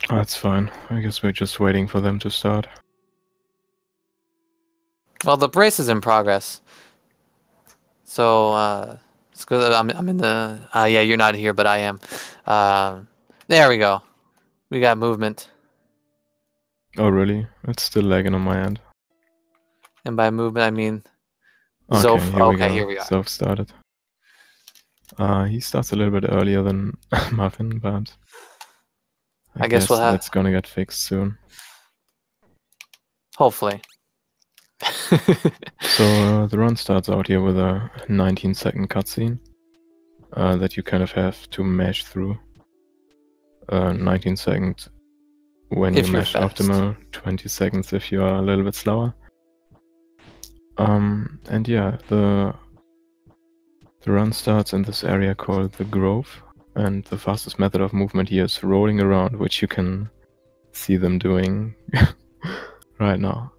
That's fine. I guess we're just waiting for them to start. Well, the race is in progress. So, it's good. I'm in the. Yeah, you're not here, but I am. There we go. We got movement, Oh, really? It's still lagging on my end. and by movement I mean Okay, Zoph. here we Okay, go. here we are. Zoph started. He starts a little bit earlier than Muffin, but I I guess guess we'll have. that's gonna get fixed soon. Hopefully. So the run starts out here with a 19-second cutscene that you kind of have to mash through. 19 seconds when If you you're mash fast. optimal, 20 seconds if you are a little bit slower. And yeah, the run starts in this area called the Grove, and the fastest method of movement here is rolling around, which you can see them doing right now.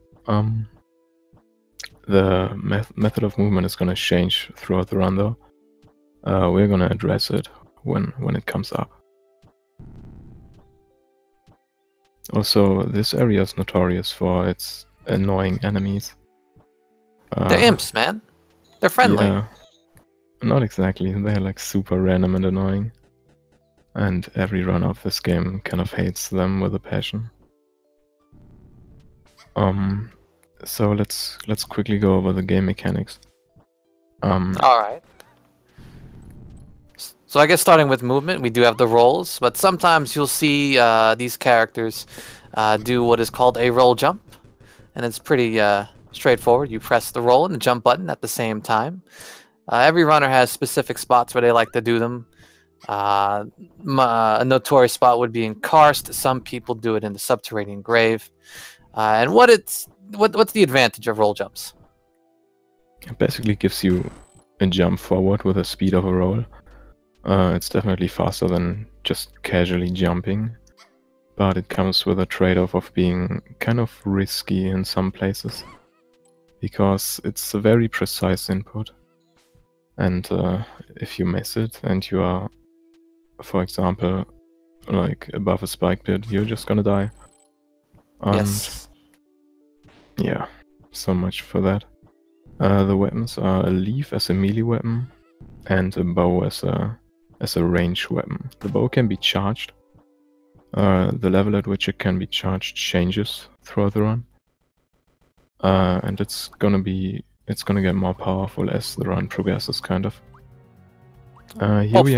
The method of movement is going to change throughout the run, though. We're going to address it when it comes up. Also, this area is notorious for its annoying enemies. They're imps, man. They're friendly. Yeah, not exactly. They're like super random and annoying. And every runner of this game kind of hates them with a passion. So let's quickly go over the game mechanics. Alright. So I guess starting with movement, we do have the rolls, but sometimes you'll see these characters do what is called a roll jump, and it's pretty straightforward. You press the roll and the jump button at the same time. Every runner has specific spots where they like to do them. A notorious spot would be in Karst. Some people do it in the subterranean grave. And what's the advantage of roll jumps? It basically gives you a jump forward with the speed of a roll. It's definitely faster than just casually jumping, but it comes with a trade-off of being kind of risky in some places, because it's a very precise input. And if you miss it and you are, for example, like above a spike pit, you're just gonna die. And Yes. yeah, so much for that. The weapons are a leaf as a melee weapon and a bow as a range weapon. The bow can be charged. The level at which it can be charged changes throughout the run. And it's gonna get more powerful as the run progresses, kind of. Here we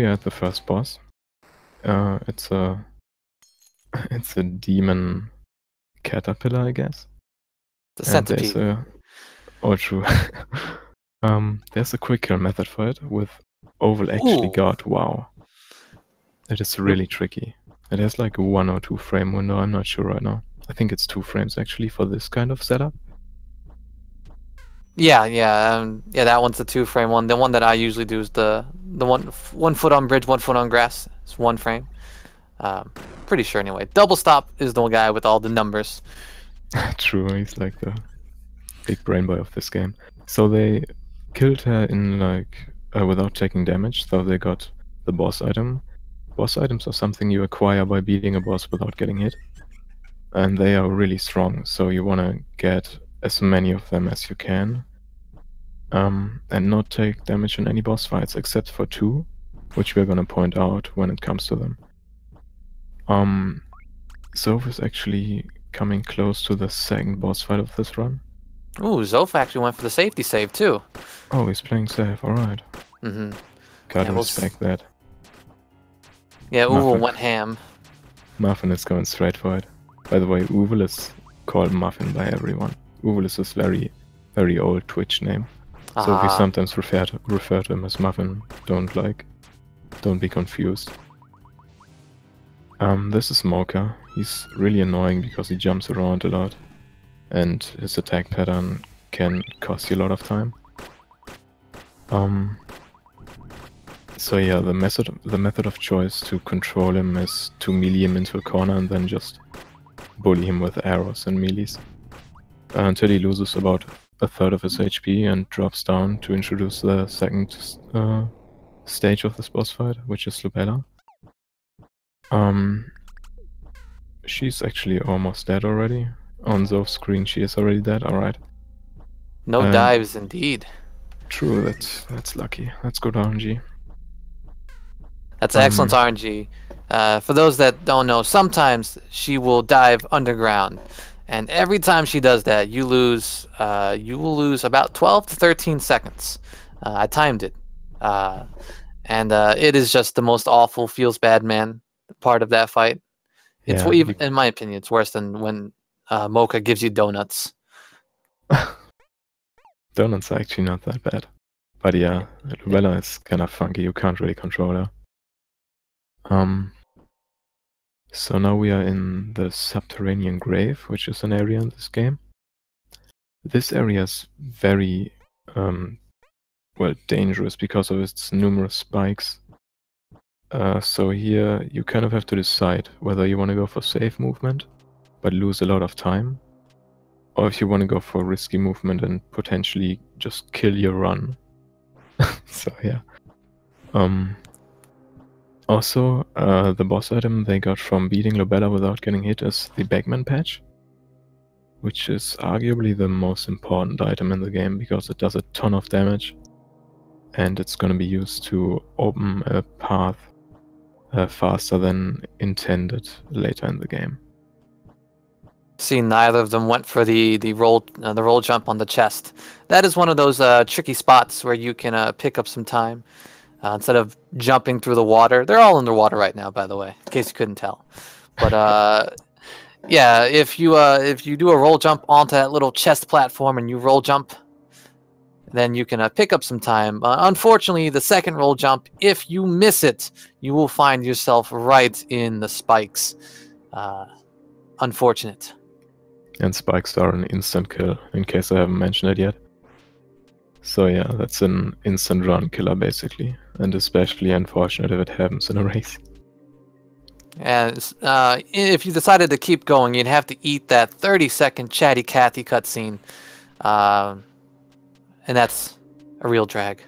are at the first boss. It's a demon caterpillar, I guess. The centipede. True. There's a quick kill method for it with OOvle actually got. Wow. It is really tricky. It has like a 1 or 2 frame window, I'm not sure right now. I think it's 2 frames actually for this kind of setup. Yeah, that one's the 2-frame one. The one that I usually do is the one foot on bridge, 1 foot on grass. It's 1 frame. Pretty sure anyway. Double stop is the guy with all the numbers. True, he's like the big brain boy of this game. So they killed her in like without taking damage, so they got the boss item. Boss items are something you acquire by beating a boss without getting hit. And they are really strong, so you want to get as many of them as you can. And not take damage in any boss fights except for 2, which we're gonna point out when it comes to them. Zoph is actually coming close to the second boss fight of this run. Ooh, Zoph actually went for the safety save too. Oh, he's playing safe, alright. Gotta respect that. Yeah, OOvle went ham. Muffin is going straight for it. By the way, OOvle is called Muffin by everyone. OOvle is this very, very old Twitch name. So we sometimes refer to him as Muffin. Don't be confused. This is Mocha. He's really annoying because he jumps around a lot, and his attack pattern can cost you a lot of time. So yeah, the method of choice to control him is to melee him into a corner and then just bully him with arrows and melees until he loses about a third of his HP and drops down to introduce the second stage of this boss fight, which is Lubella. She's actually almost dead already. On Zoph's screen, she is already dead. All right. No dives, indeed. True. That's lucky. Let's go to RNG. That's excellent RNG. For those that don't know, sometimes she will dive underground, and every time she does that, you lose. You will lose about 12 to 13 seconds. I timed it, and it is just the most awful, feels bad man part of that fight. It's Yeah, even, in my opinion, it's worse than when Mocha gives you donuts. Donuts are actually not that bad. But yeah, Lubella is kind of funky. You can't really control her. So now we are in the subterranean grave, which is an area in this game. This area is very, well, dangerous because of its numerous spikes. So here you kind of have to decide whether you want to go for safe movement, but lose a lot of time, or if you want to go for risky movement and potentially just kill your run. So yeah. Also, the boss item they got from beating Lobella without getting hit is the Bagman patch, which is arguably the most important item in the game because it does a ton of damage, and it's going to be used to open a path faster than intended later in the game. See, neither of them went for the roll jump on the chest. That is one of those tricky spots where you can pick up some time. Instead of jumping through the water. They're all underwater right now, by the way, in case you couldn't tell. But yeah, if you do a roll jump onto that little chest platform and you roll jump, then you can pick up some time. Unfortunately, the second roll jump, if you miss it, you will find yourself right in the spikes. Unfortunate. And spikes are an instant kill, in case I haven't mentioned it yet. So yeah, that's an instant run killer basically, and especially unfortunate if it happens in a race. And if you decided to keep going, you'd have to eat that 30-second chatty Cathy cutscene, and that's a real drag.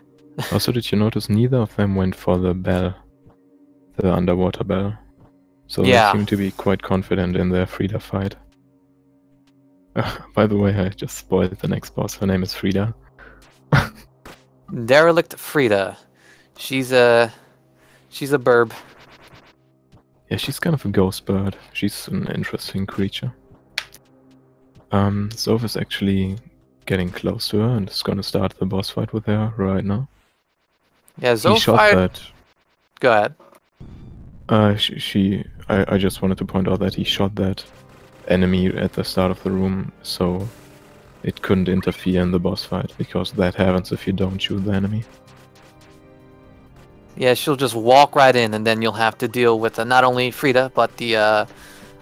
Also, did you notice neither of them went for the bell, the underwater bell? So they seem to be quite confident in their Frida fight. By the way, I just spoiled the next boss. Her name is Frida. Derelict Frida. She's a burb. Yeah, she's kind of a ghost bird. She's an interesting creature. Zoph is actually getting close to her and is gonna start the boss fight with her right now. Yeah, Zoph he shot that. Go ahead. I just wanted to point out that he shot that enemy at the start of the room, so it couldn't interfere in the boss fight, because that happens if you don't shoot the enemy. Yeah, she'll just walk right in, and then you'll have to deal with not only Frida, but the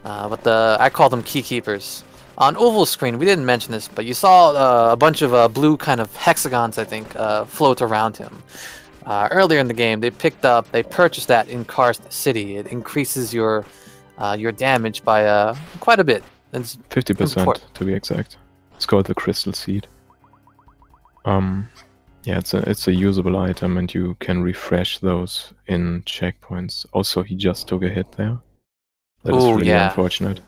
I call them key keepers. On OOvle's screen, we didn't mention this, but you saw a bunch of blue kind of hexagons, I think, float around him. Earlier in the game, they purchased that in Karst City. It increases your damage by quite a bit. It's 50% to be exact. It's called the Crystal Seed. Yeah, it's a usable item, and you can refresh those in checkpoints. Also, he just took a hit there. That is really unfortunate.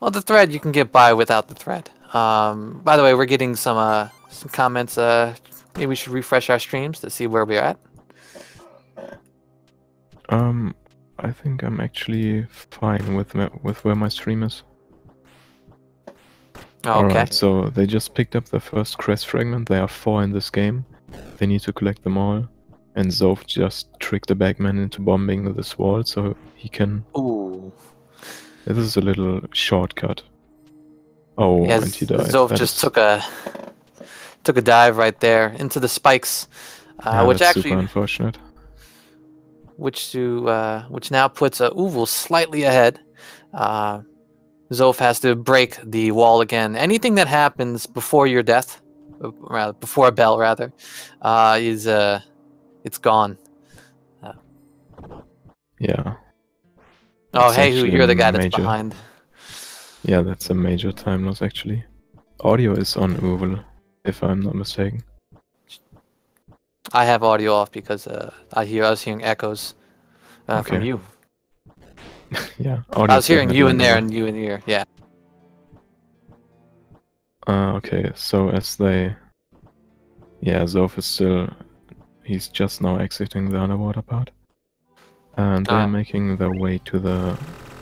Well, the thread you can get by without the thread. By the way, we're getting some comments. Maybe we should refresh our streams to see where we're at. I think I'm actually fine with where my stream is. Oh, okay. Alright, so they just picked up the first crest fragment. There are 4 in this game. They need to collect them all. And Zoph just tricked the Bagman into bombing this wall so he can... Ooh. This is a little shortcut. Oh, yes, and he died. Zoph just took a dive right there into the spikes, which that's actually super unfortunate. Which now puts OOvle slightly ahead. Zoph has to break the wall again. Anything that happens before your death, before a bell rather, is it's gone. Yeah. Oh, hey, you're the guy that's behind. Yeah, that's a major time loss actually. Audio is on OOvle, if I'm not mistaken. I have audio off because I was hearing echoes from you. Yeah, I audio was hearing you in there anyway. and you in here. Yeah. Okay, so as they... Yeah, Zoph is still... He's just now exiting the underwater part. And they're making their way to the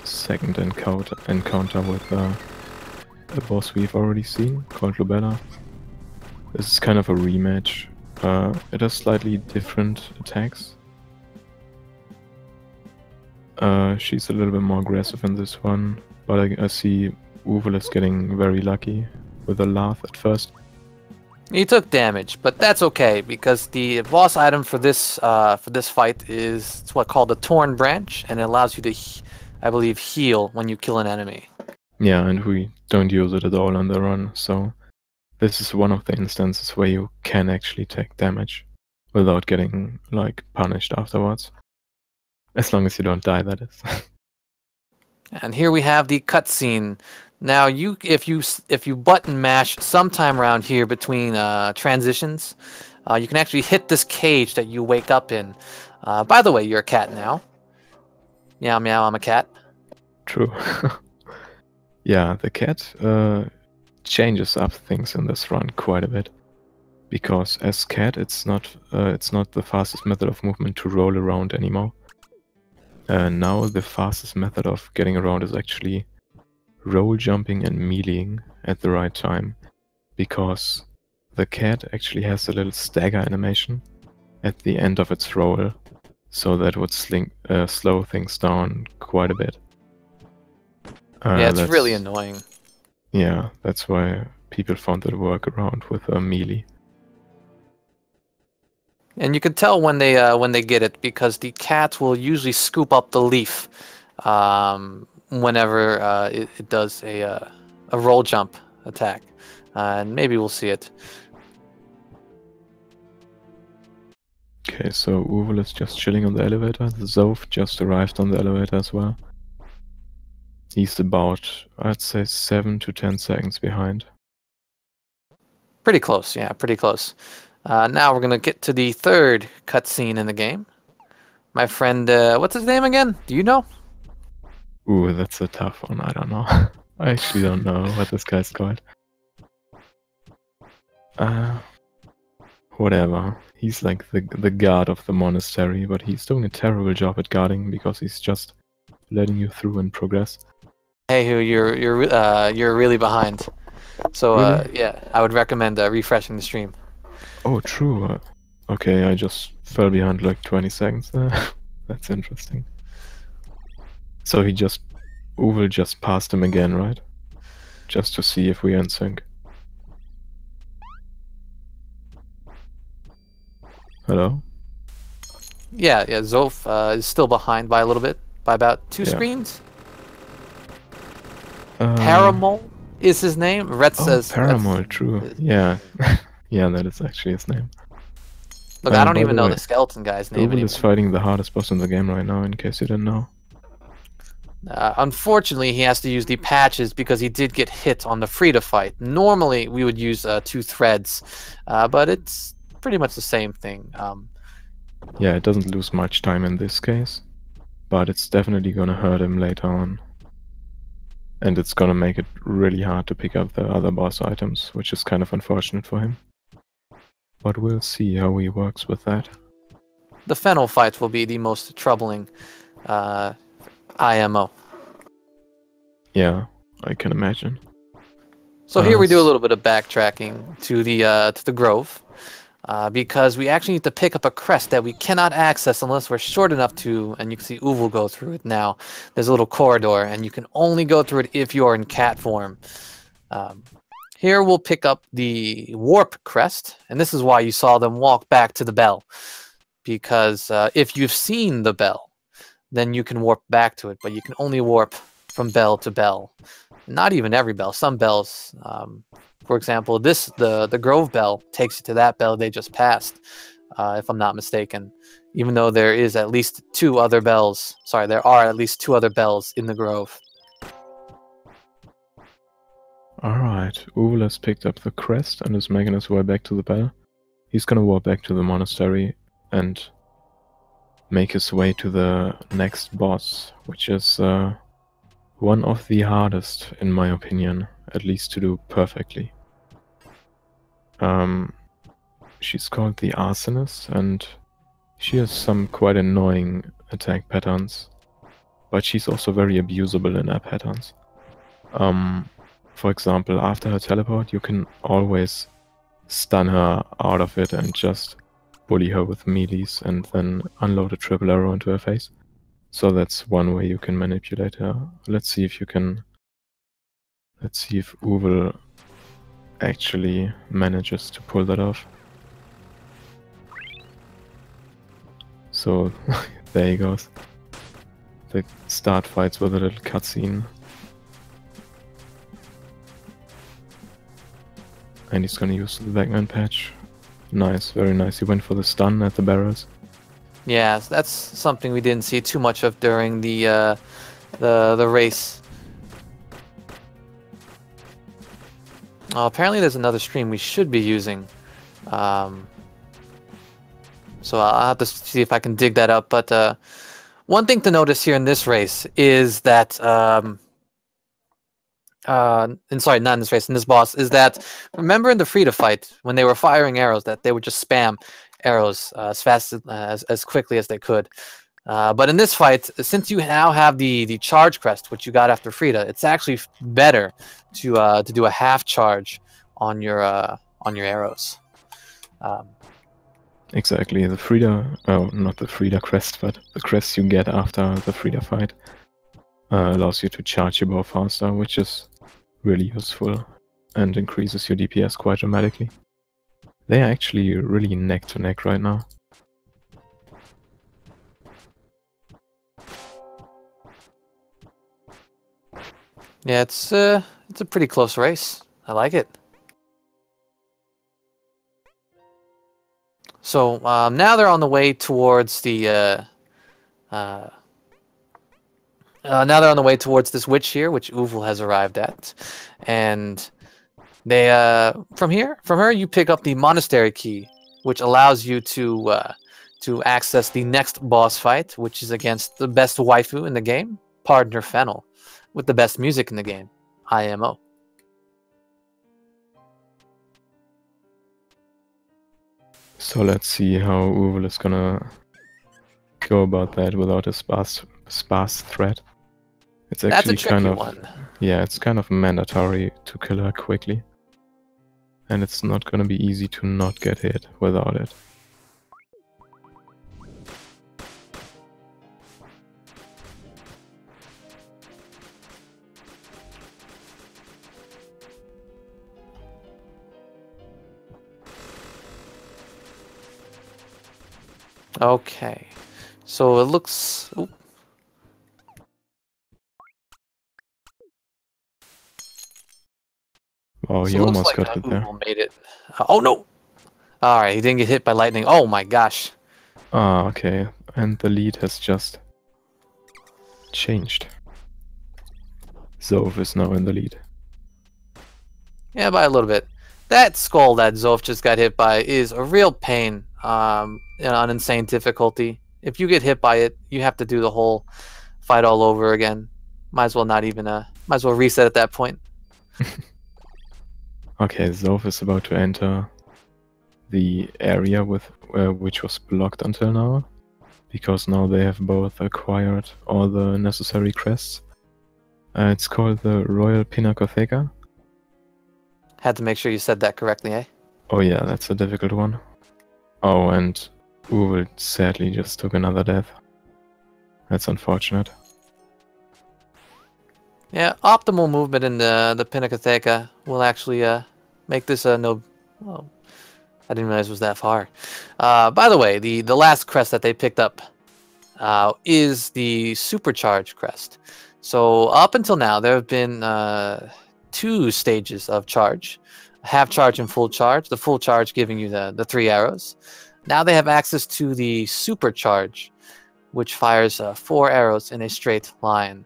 second encounter with a boss we've already seen, called Lubella. This is kind of a rematch. It has slightly different attacks. She's a little bit more aggressive in this one, but I see OOvle is getting very lucky with a laugh at first. He took damage, but that's okay because the boss item for this fight is what's called the Torn Branch, and it allows you to, I believe, heal when you kill an enemy. Yeah, and we don't use it at all on the run, so this is one of the instances where you can actually take damage without getting, like, punished afterwards. As long as you don't die, that is. And here we have the cutscene. Now, if you button mash sometime around here between transitions, you can actually hit this cage that you wake up in. By the way, you're a cat now. Meow meow, I'm a cat. True. Yeah, the cat changes up things in this run quite a bit. Because as cat, it's not the fastest method of movement to roll around anymore. Now the fastest method of getting around is actually roll jumping and meleeing at the right time, because the cat actually has a little stagger animation at the end of its roll, so that would slow things down quite a bit. Yeah, it's really annoying. Yeah, that's why people found that workaround with a melee. And you can tell when they get it because the cat will usually scoop up the leaf whenever it does a roll jump attack, and maybe we'll see it. Okay, so OOvle is just chilling on the elevator. The Zoph just arrived on the elevator as well. He's about, I'd say, 7 to 10 seconds behind. Pretty close, yeah, pretty close. Now we're gonna get to the third cutscene in the game. My friend, what's his name again? Do you know? Ooh, that's a tough one. I don't know. I actually don't know what this guy's called. Whatever. He's like the guard of the monastery, but he's doing a terrible job at guarding because he's just letting you through and progress. Hey, who you're really behind. So Really? yeah, I would recommend refreshing the stream. Oh, true. Okay, I just fell behind like 20 seconds there. That's interesting. So OOvle just passed him again, right? Just to see if we're in sync. Hello? Yeah, Zoph is still behind by a little bit, by about 2 screens. Paramol is his name. Rhett says Paramol, true. Yeah. Yeah, that is actually his name. Look, I don't even know the skeleton guy's name OOvle anymore. is fighting the hardest boss in the game right now, in case you didn't know. Unfortunately, he has to use the patches because he did get hit on the free to fight. Normally, we would use 2 threads, but it's pretty much the same thing. Yeah, it doesn't lose much time in this case, but it's definitely gonna hurt him later on. And it's gonna make it really hard to pick up the other boss items, which is kind of unfortunate for him. But we'll see how he works with that. The Fennel fight will be the most troubling IMO. Yeah, I can imagine. So here we do a little bit of backtracking to the Grove, because we actually need to pick up a crest that we cannot access unless we're short enough to, and you can see OOvle go through it now. There's a little corridor, and you can only go through it if you're in cat form. Here we'll pick up the Warp crest, and this is why you saw them walk back to the bell, because if you've seen the bell, then you can warp back to it, but you can only warp from bell to bell. Not even every bell. Some bells, for example, the Grove bell takes you to that bell they just passed, if I'm not mistaken. Even though there is at least 2 other bells. Sorry, there are at least 2 other bells in the Grove. Alright, OOvle has picked up the crest and is making his way back to the bell. He's gonna walk back to the monastery and make his way to the next boss, which is one of the hardest, in my opinion, at least to do perfectly. She's called the Arsonist, and she has some quite annoying attack patterns, but she's also very abusable in her patterns. For example, after her teleport, you can always stun her out of it and just bully her with melees and then unload a triple arrow into her face. So that's one way you can manipulate her. Let's see if OOvle actually manages to pull that off. So there he goes. They start fights with a little cutscene. And he's gonna use the Backman patch. Nice, very nice. He went for the stun at the barrels. Yeah, that's something we didn't see too much of during the race. Apparently there's another stream we should be using. So I'll have to see if I can dig that up. But one thing to notice here in this race is that, sorry, not in this race, in this boss, is that, remember in the Frida fight, when they were firing arrows, that they would just spam arrows as fast as quickly as they could. But in this fight, since you now have the charge crest, which you got after Frida, it's actually better to do a half charge on your arrows. Exactly, the Frida, oh, not the Frida crest, but the crest you get after the Frida fight allows you to charge your bow faster, which is really useful and increases your DPS quite dramatically. They are actually really neck to neck right now. Yeah, it's a pretty close race. I like it. So now they're on the way towards the now they're on the way towards this witch here, which OOvle has arrived at, and they from her you pick up the monastery key, which allows you to access the next boss fight, which is against the best waifu in the game, Partner Fennel, with the best music in the game, IMO. So let's see how OOvle is gonna go about that without a sparse threat. It's actually kind of one. Yeah, it's kind of mandatory to kill her quickly. And it's not gonna be easy to not get hit without it. Okay, so it looks... Ooh. Oh, he almost got hit there. Made it. Oh no! Alright, he didn't get hit by lightning. Oh my gosh. Ah, okay. And the lead has just changed. Zoph is now in the lead. Yeah, by a little bit. That skull that Zoph just got hit by is a real pain on insane difficulty. If you get hit by it, you have to do the whole fight all over again. Might as well not even might as well reset at that point. Okay, Zoph is about to enter the area with which was blocked until now, because now they have both acquired all the necessary crests. It's called the Royal Pinacotheca. Had to make sure you said that correctly, eh? Oh yeah, that's a difficult one. Oh, and OOvle sadly just took another death. That's unfortunate. Yeah, optimal movement in the Pinacotheca will actually make this no... Well, I didn't realize it was that far. By the way, the last crest that they picked up is the Supercharge crest. So up until now, there have been 2 stages of charge. Half charge and full charge. The full charge giving you the 3 arrows. Now they have access to the Supercharge, which fires 4 arrows in a straight line.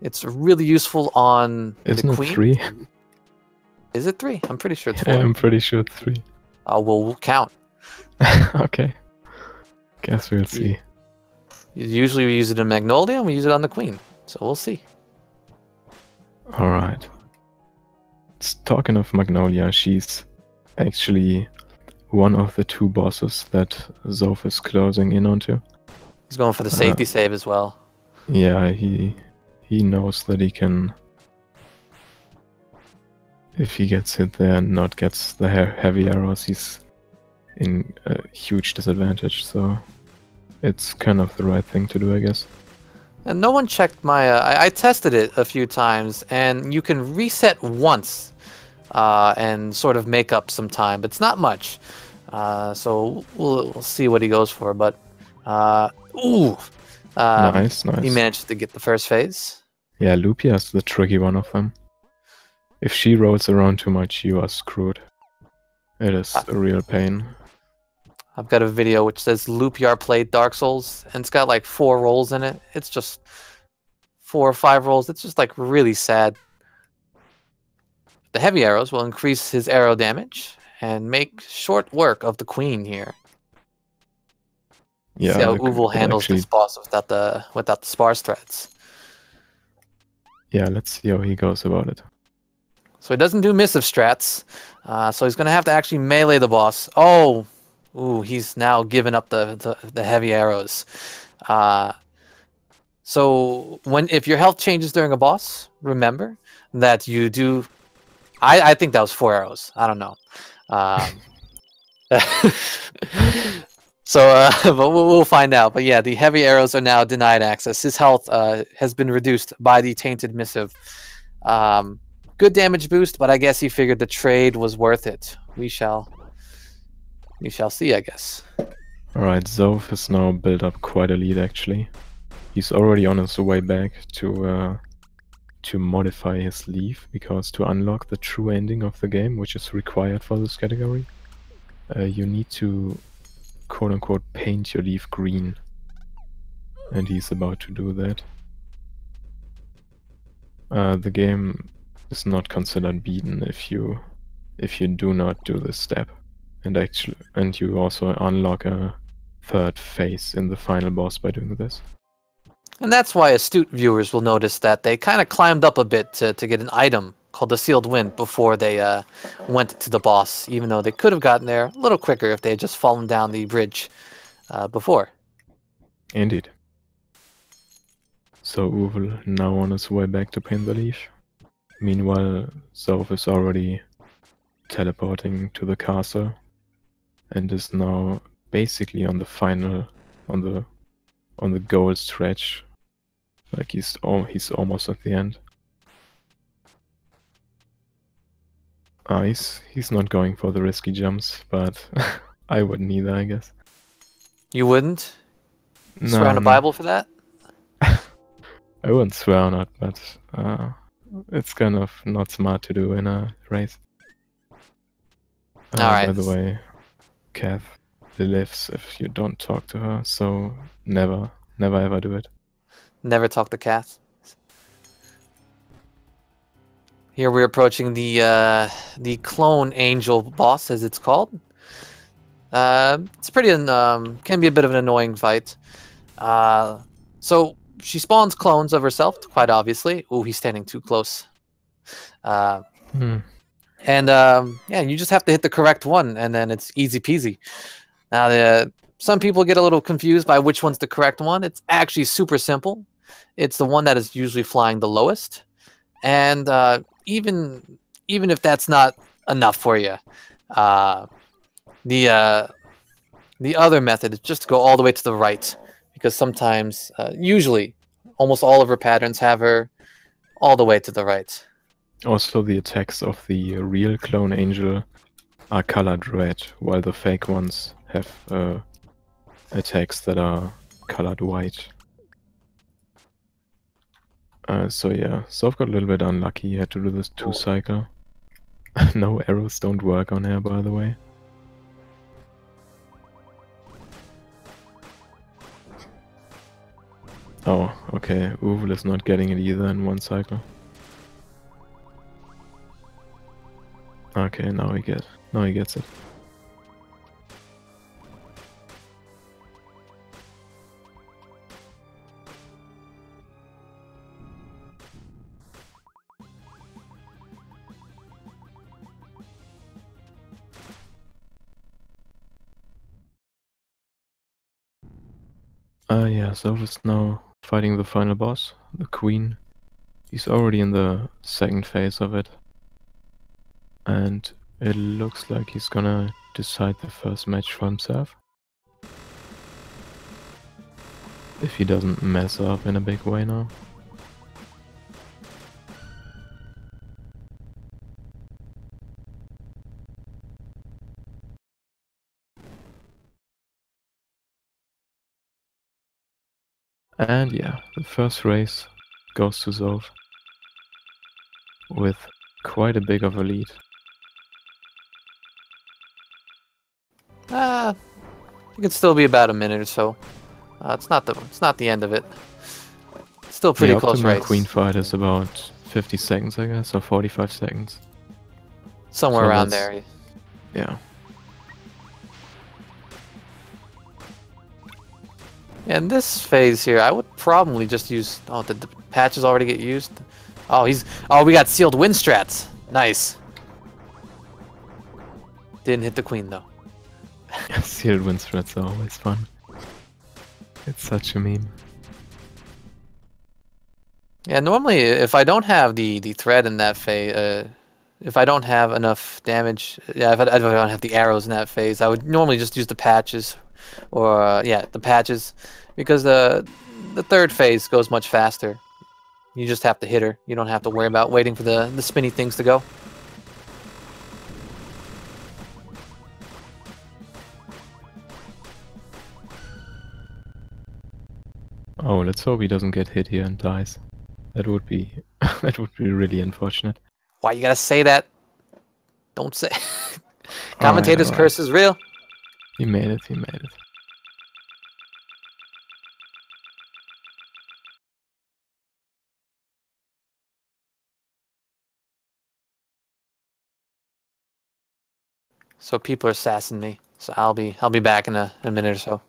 It's really useful on Isn't the Queen. It 3? Is it 3? I'm pretty sure it's 4. Yeah, I'm pretty sure it's 3. We'll count. Okay. Guess we'll see. Usually we use it in Magnolia and we use it on the Queen. So we'll see. Alright. Talking of Magnolia, she's actually one of the 2 bosses that Zoph is closing in onto. He's going for the safety save as well. Yeah, he knows that he can, if he gets hit there and not gets the heavy arrows, he's in a huge disadvantage, so it's kind of the right thing to do, I guess. And no one checked my... I tested it a few times, and you can reset once and sort of make up some time, but it's not much. So we'll see what he goes for, but... ooh! Nice. He managed to get the first phase. Yeah, Lupia's the tricky one of them. If she rolls around too much, you are screwed. It is a real pain. I've got a video which says Lupia played Dark Souls, and it's got like 4 rolls in it. It's just 4 or 5 rolls. It's just like really sad. The heavy arrows will increase his arrow damage and make short work of the queen here. Yeah, see how OOvle handles this boss without the sparse threads. Yeah, let's see how he goes about it. So he doesn't do missive strats. So he's going to have to actually melee the boss. Oh! Ooh, he's now given up the heavy arrows. So if your health changes during a boss, remember that you do... I think that was 4 arrows. I don't know. But we'll find out. But yeah, the heavy arrows are now denied access. His health has been reduced by the tainted missive. Good damage boost, but I guess he figured the trade was worth it. We shall see, I guess. Alright, Zoph has now built up quite a lead, actually. He's already on his way back to modify his leaf, because to unlock the true ending of the game, which is required for this category, you need to quote-unquote paint your leaf green. And he's about to do that. The game is not considered beaten if you do not do this step. And you also unlock a 3rd phase in the final boss by doing this. And that's why astute viewers will notice that they kind of climbed up a bit to get an item called the Sealed Wind before they went to the boss, even though they could have gotten there a little quicker if they had just fallen down the bridge before. Indeed. So OOvle now on his way back to paint the leaf. Meanwhile, Zoph is already teleporting to the castle and is now basically on the final, on the goal stretch. Like he's almost at the end. He's not going for the risky jumps, but I wouldn't either, I guess. You wouldn't? Swear on a Bible for that? I wouldn't swear on it, but it's kind of not smart to do in a race. Alright. By the way, Kath lives if you don't talk to her, so never ever do it. Never talk to Kath. Here we're approaching the clone angel boss, as it's called. It's pretty can be a bit of an annoying fight. So she spawns clones of herself, quite obviously. Ooh, he's standing too close. And yeah, you just have to hit the correct one, and then it's easy peasy. Now, some people get a little confused by which one's the correct one. It's actually super simple. It's the one that is usually flying the lowest. And even if that's not enough for you, the other method is just to go all the way to the right, because sometimes, usually, almost all of her patterns have her all the way to the right. Also, the attacks of the real clone angel are colored red, while the fake ones have attacks that are colored white. So yeah, Zoph got a little bit unlucky. He had to do this 2-cycle. No arrows don't work on her, by the way. Oh, okay. OOvle is not getting it either in 1 cycle. Okay, now he gets it. Yeah, Zoph is now fighting the final boss, the Queen. He's already in the second phase of it. And it looks like he's gonna decide the first match for himself. If he doesn't mess up in a big way now. And yeah, the first race goes to Zoph with quite a big of a lead. It could still be about a minute or so. It's not the end of it. It's still a pretty The close optimal race. Queen fight is about 50 seconds, I guess, or 45 seconds. Somewhere So around that's- there. Yeah. In this phase here, I would probably just use. Oh, did the patches already get used? Oh, we got sealed wind strats. Nice. Didn't hit the queen though. Sealed win threats are always fun. It's such a meme. Yeah, normally if I don't have the thread in that phase, if I don't have enough damage, yeah, if I don't have the arrows in that phase, I would normally just use the patches, or yeah, the patches, because the third phase goes much faster. You just have to hit her. You don't have to worry about waiting for the spinny things to go. Oh, let's hope he doesn't get hit here and dies. That would be that would be really unfortunate. Why you gotta say that? Don't say. Commentator's Alright. curse is real. He made it, he made it. So people are sassing me. So I'll be back in a minute or so.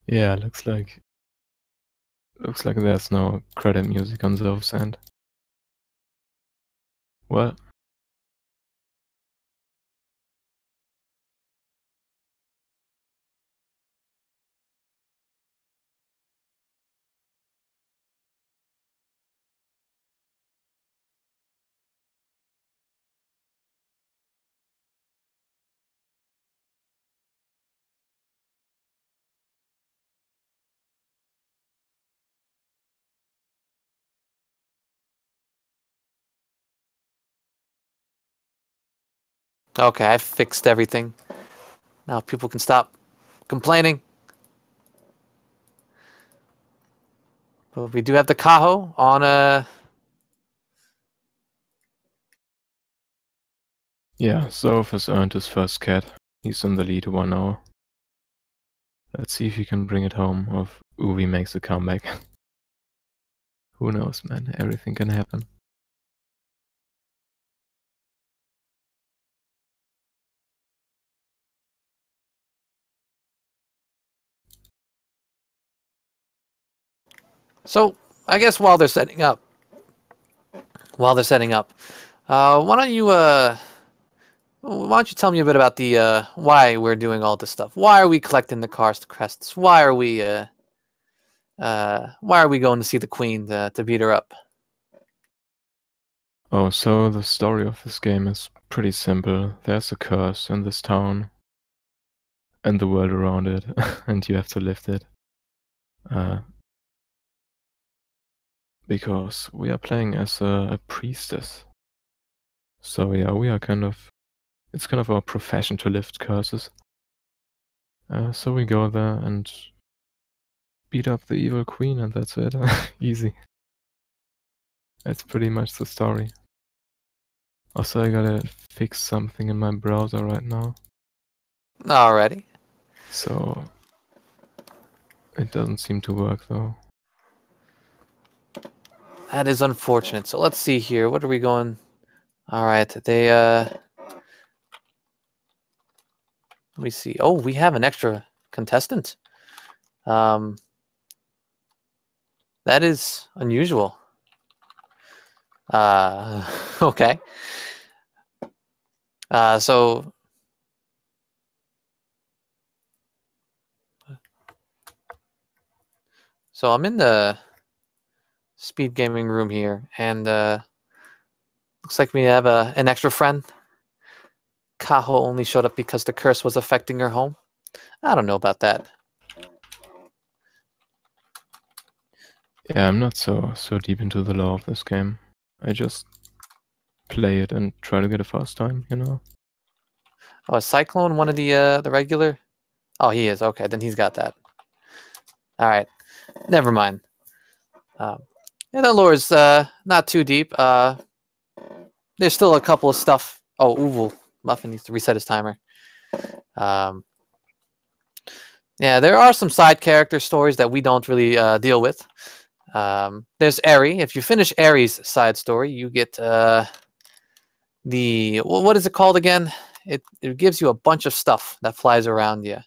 Yeah, looks like there's no credit music on Zoph's end. Well, Okay, I fixed everything. Now people can stop complaining. But we do have the Kaho on a. yeah, Zoph has earned his first cat. He's in the lead 1-0. Let's see if he can bring it home, or if OOvle makes a comeback. Who knows, man? Everything can happen. So I guess while they're setting up, why don't you tell me a bit about the why we're doing all this stuff? Why are we collecting the karst crests? Why are we going to see the queen to beat her up? Oh, so the story of this game is pretty simple. There's a curse in this town and the world around it, and you have to lift it. because we are playing as a priestess. So yeah, we are kind of, it's kind of our profession to lift curses. So we go there and beat up the evil queen, and that's it. Easy. That's pretty much the story. Also, I gotta fix something in my browser right now. Alrighty. So it doesn't seem to work though. That is unfortunate. So let's see here. What are we going? All right. Let me see. Oh, we have an extra contestant. That is unusual. Okay. So I'm in the speed gaming room here, and looks like we have an extra friend. Kaho only showed up because the curse was affecting her home. I don't know about that. Yeah, I'm not so deep into the lore of this game. I just play it and try to get a fast time, you know? Oh, is Cyclone one of the regular? Oh, he is. Okay, then he's got that. All right. Never mind. Yeah, the lore is not too deep. There's still a couple of stuff. Oh, OOvle. Muffin needs to reset his timer. Yeah, there are some side character stories that we don't really deal with. There's Eri. If you finish Eri's side story, you get the what is it called again? It gives you a bunch of stuff that flies around you.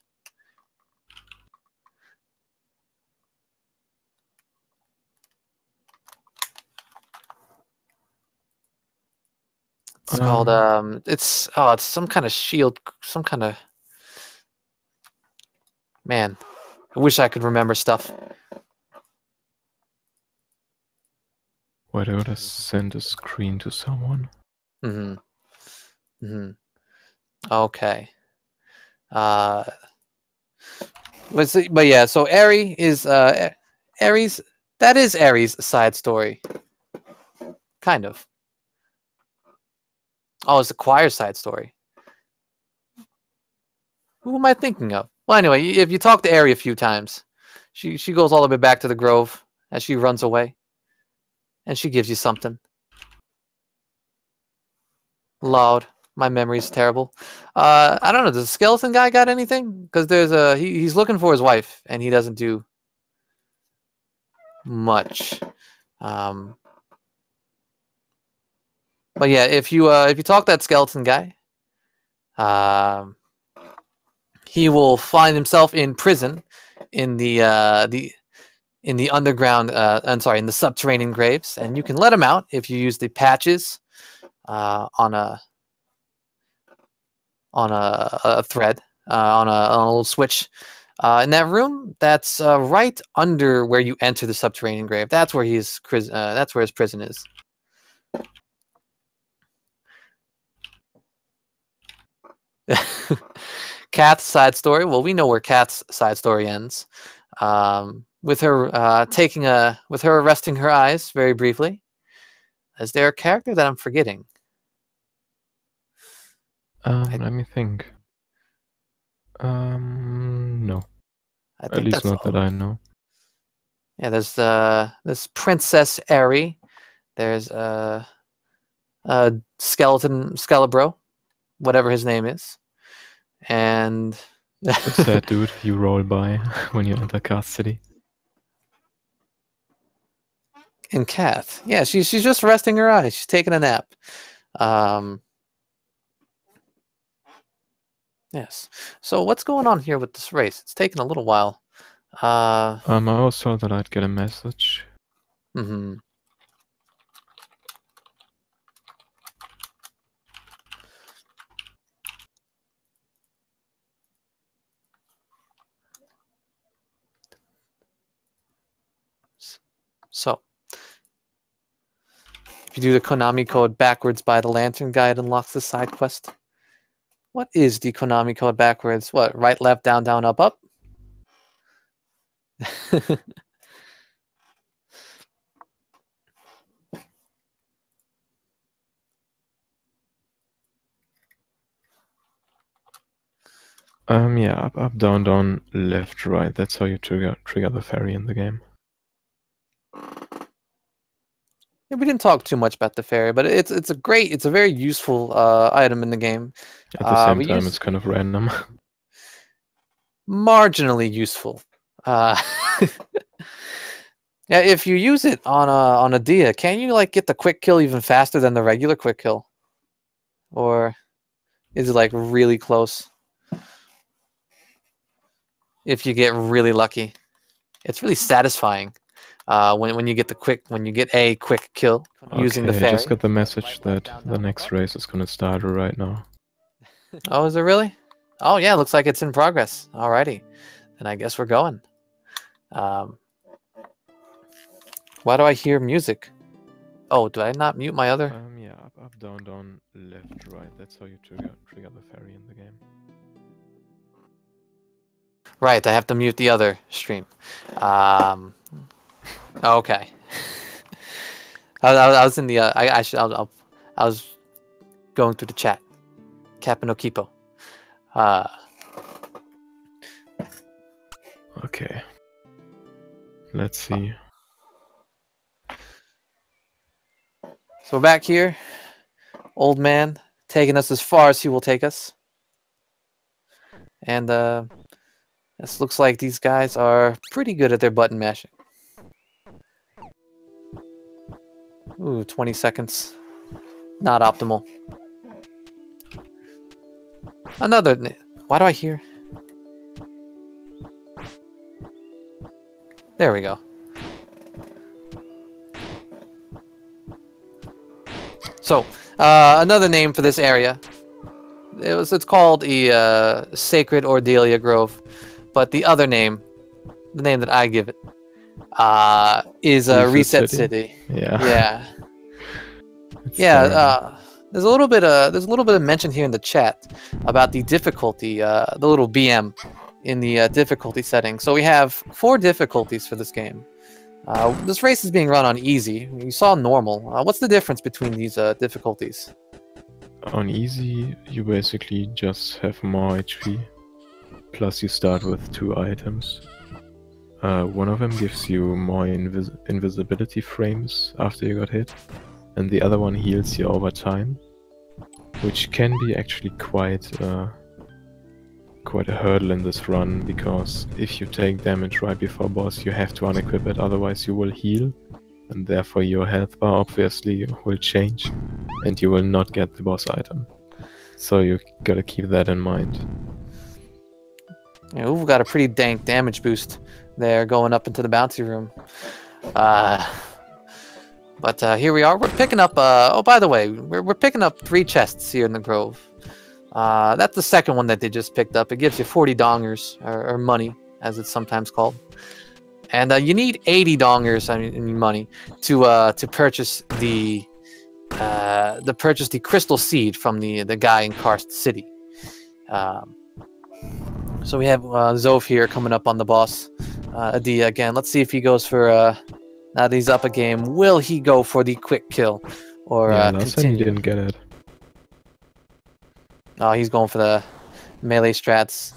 It's called it's some kind of shield, some kind of, man. I wish I could remember stuff. Why do I send a screen to someone? Okay. Let's see, but yeah, so Eri is Eri's, that is Eri's side story. Kind of. Oh, it's the choir side story. Who am I thinking of? Well, anyway, if you talk to Eri a few times, she goes all the way back to the grove as she runs away, and she gives you something. Loud. My memory's terrible. I don't know. Does the skeleton guy got anything? Because there's he's looking for his wife, and he doesn't do much. But yeah, if you talk to that skeleton guy, he will find himself in prison in the underground. I'm sorry, in the subterranean graves, and you can let him out if you use the patches on a thread on a little switch in that room. That's right under where you enter the subterranean grave. That's where his prison is. Kath's side story. Well, we know where Kath's side story ends. With her with her resting her eyes very briefly. Is there a character that I'm forgetting? Let me think. No. I think At least that's not all. that I know. Yeah, there's Princess Eri. There's Skeleton Skelebro, whatever his name is, and The sad dude you roll by when you enter Cast City. and Kath. Yeah, she's just resting her eyes. She's taking a nap. Yes. So what's going on here with this race? It's taken a little while. I also thought I'd get a message. So if you do the Konami code backwards by the lantern guy, it unlocks the side quest. What is the Konami code backwards? What? Right, left, down, down, up, up? Yeah, up, down, down, left, right. That's how you trigger the fairy in the game. Yeah, we didn't talk too much about the fairy, but it's a very useful item in the game. At the same we time, use it's kind of random. marginally useful. Yeah, if you use it on a Dia, can you like get the quick kill even faster than the regular quick kill? Or is it like really close? If you get really lucky, it's really satisfying when you get a quick kill using the Okay, I fairy. just got the message that the next race is gonna start right now. Oh, is it really? Oh yeah, looks like it's in progress. Alrighty, then I guess we're going. Why do I hear music? Oh, do I not mute my other? Yeah, up, down, down, left, right. That's how you trigger the fairy in the game. Right, I have to mute the other stream. Okay. I was in the I was going through the chat. Capino Kipo. Okay. Let's see. So we're back here. Old man taking us as far as he will take us. And this looks like these guys are pretty good at their button mashing. Ooh, 20 seconds. Not optimal. Another... Why do I hear... There we go. So, another name for this area. It's called the Sacred Ordelia Grove. But the other name, the name that I give it, is Reset City. Yeah. Yeah. Yeah. There's a little bit of mention here in the chat about the difficulty, the little BM in the difficulty setting. So we have 4 difficulties for this game. This race is being run on easy. You saw normal. What's the difference between these difficulties? On easy, you basically just have more HP. Plus you start with 2 items. One of them gives you more invisibility frames after you got hit. And the other one heals you over time. Which can be actually quite a hurdle in this run, because if you take damage right before boss, you have to unequip it, otherwise you will heal, and therefore your health bar obviously will change, and you will not get the boss item. So you gotta keep that in mind. Yeah, we've got a pretty dank damage boost there going up into the bounty room. But here we are. We're picking up... oh, by the way, we're picking up 3 chests here in the Grove. That's the second one that they just picked up. It gives you 40 dongers, or money, as it's sometimes called. And you need 80 dongers, I mean money, to purchase the crystal seed from the guy in Karst City. So we have Zoph here coming up on the boss, Adia again. Let's see if he goes for... now that he's up a game, will he go for the quick kill? Or yeah, last time he continue? didn't get it. Oh, he's going for the melee strats.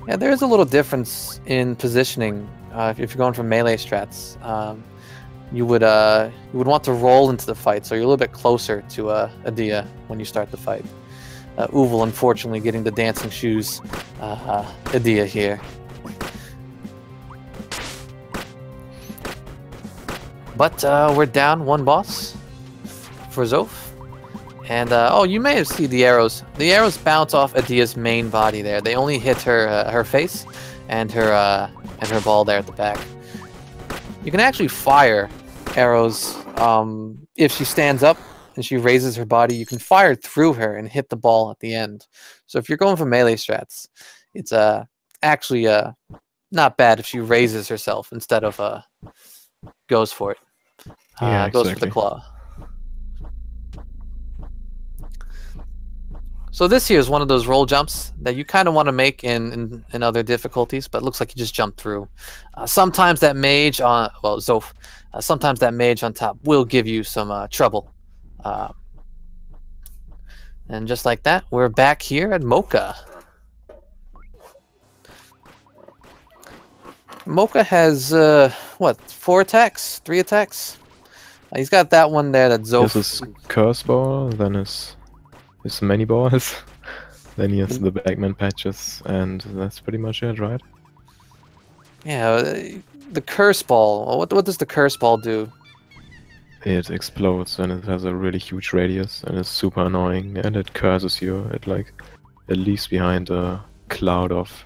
Yeah, there is a little difference in positioning. If you're going for melee strats, you would want to roll into the fight, so you're a little bit closer to Adia when you start the fight. OOvle, unfortunately, getting the dancing shoes. Adia here. But we're down 1 boss for Zoph. And, oh, you may have seen the arrows. The arrows bounce off Adia's main body there. They only hit her face and her ball there at the back. You can actually fire arrows if she stands up and she raises her body. You can fire through her and hit the ball at the end. So if you're going for melee strats, it's actually not bad if she raises herself instead of goes for it. Yeah, goes for the claw. So this here is one of those roll jumps that you kind of want to make in other difficulties, but it looks like you just jump through. Sometimes that mage on, well, Zoph, sometimes that mage on top will give you some trouble. And just like that, we're back here at Mocha. Mocha has, what, 4 attacks? 3 attacks? He's got that one there that Zoph... This is Curse Ball, then his many balls, then he has the Bagman patches, and that's pretty much it, right? Yeah, the Curse Ball. What does the Curse Ball do? It explodes and it has a really huge radius and it's super annoying and it curses you. It leaves behind a cloud of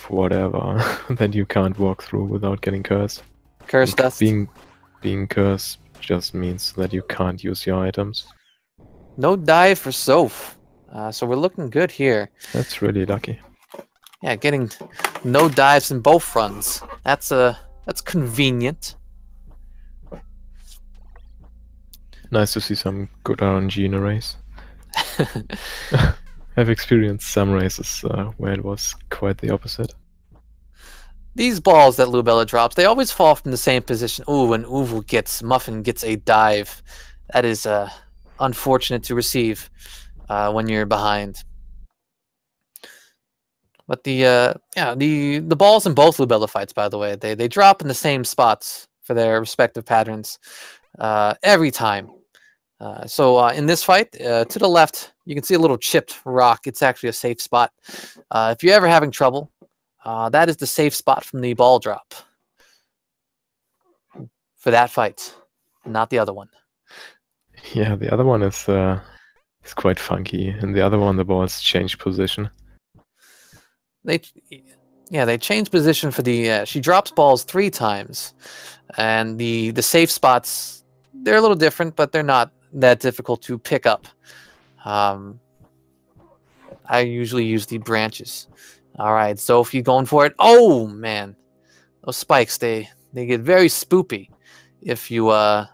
whatever that you can't walk through without getting cursed. Curse dust. Being cursed just means that you can't use your items. No dive for Zoph. So we're looking good here. That's really lucky. Yeah, getting no dives in both runs. That's convenient. Nice to see some good RNG in a race. I've experienced some races where it was quite the opposite. These balls that Lubella drops, they always fall from the same position. Ooh, when Muffin gets a dive. That is unfortunate to receive when you're behind. But the balls in both Lubella fights, by the way, they drop in the same spots for their respective patterns every time. So in this fight, to the left, you can see a little chipped rock. It's actually a safe spot. If you're ever having trouble, that is the safe spot from the ball drop for that fight, not the other one. Yeah, the other one is quite funky. And the other one, the balls change position. They change position for the. She drops balls 3 times, and the safe spots, they're a little different, but they're not that difficult to pick up. I usually use the branches. All right, so if you're going for it, oh man, those spikes they get very spoopy if you're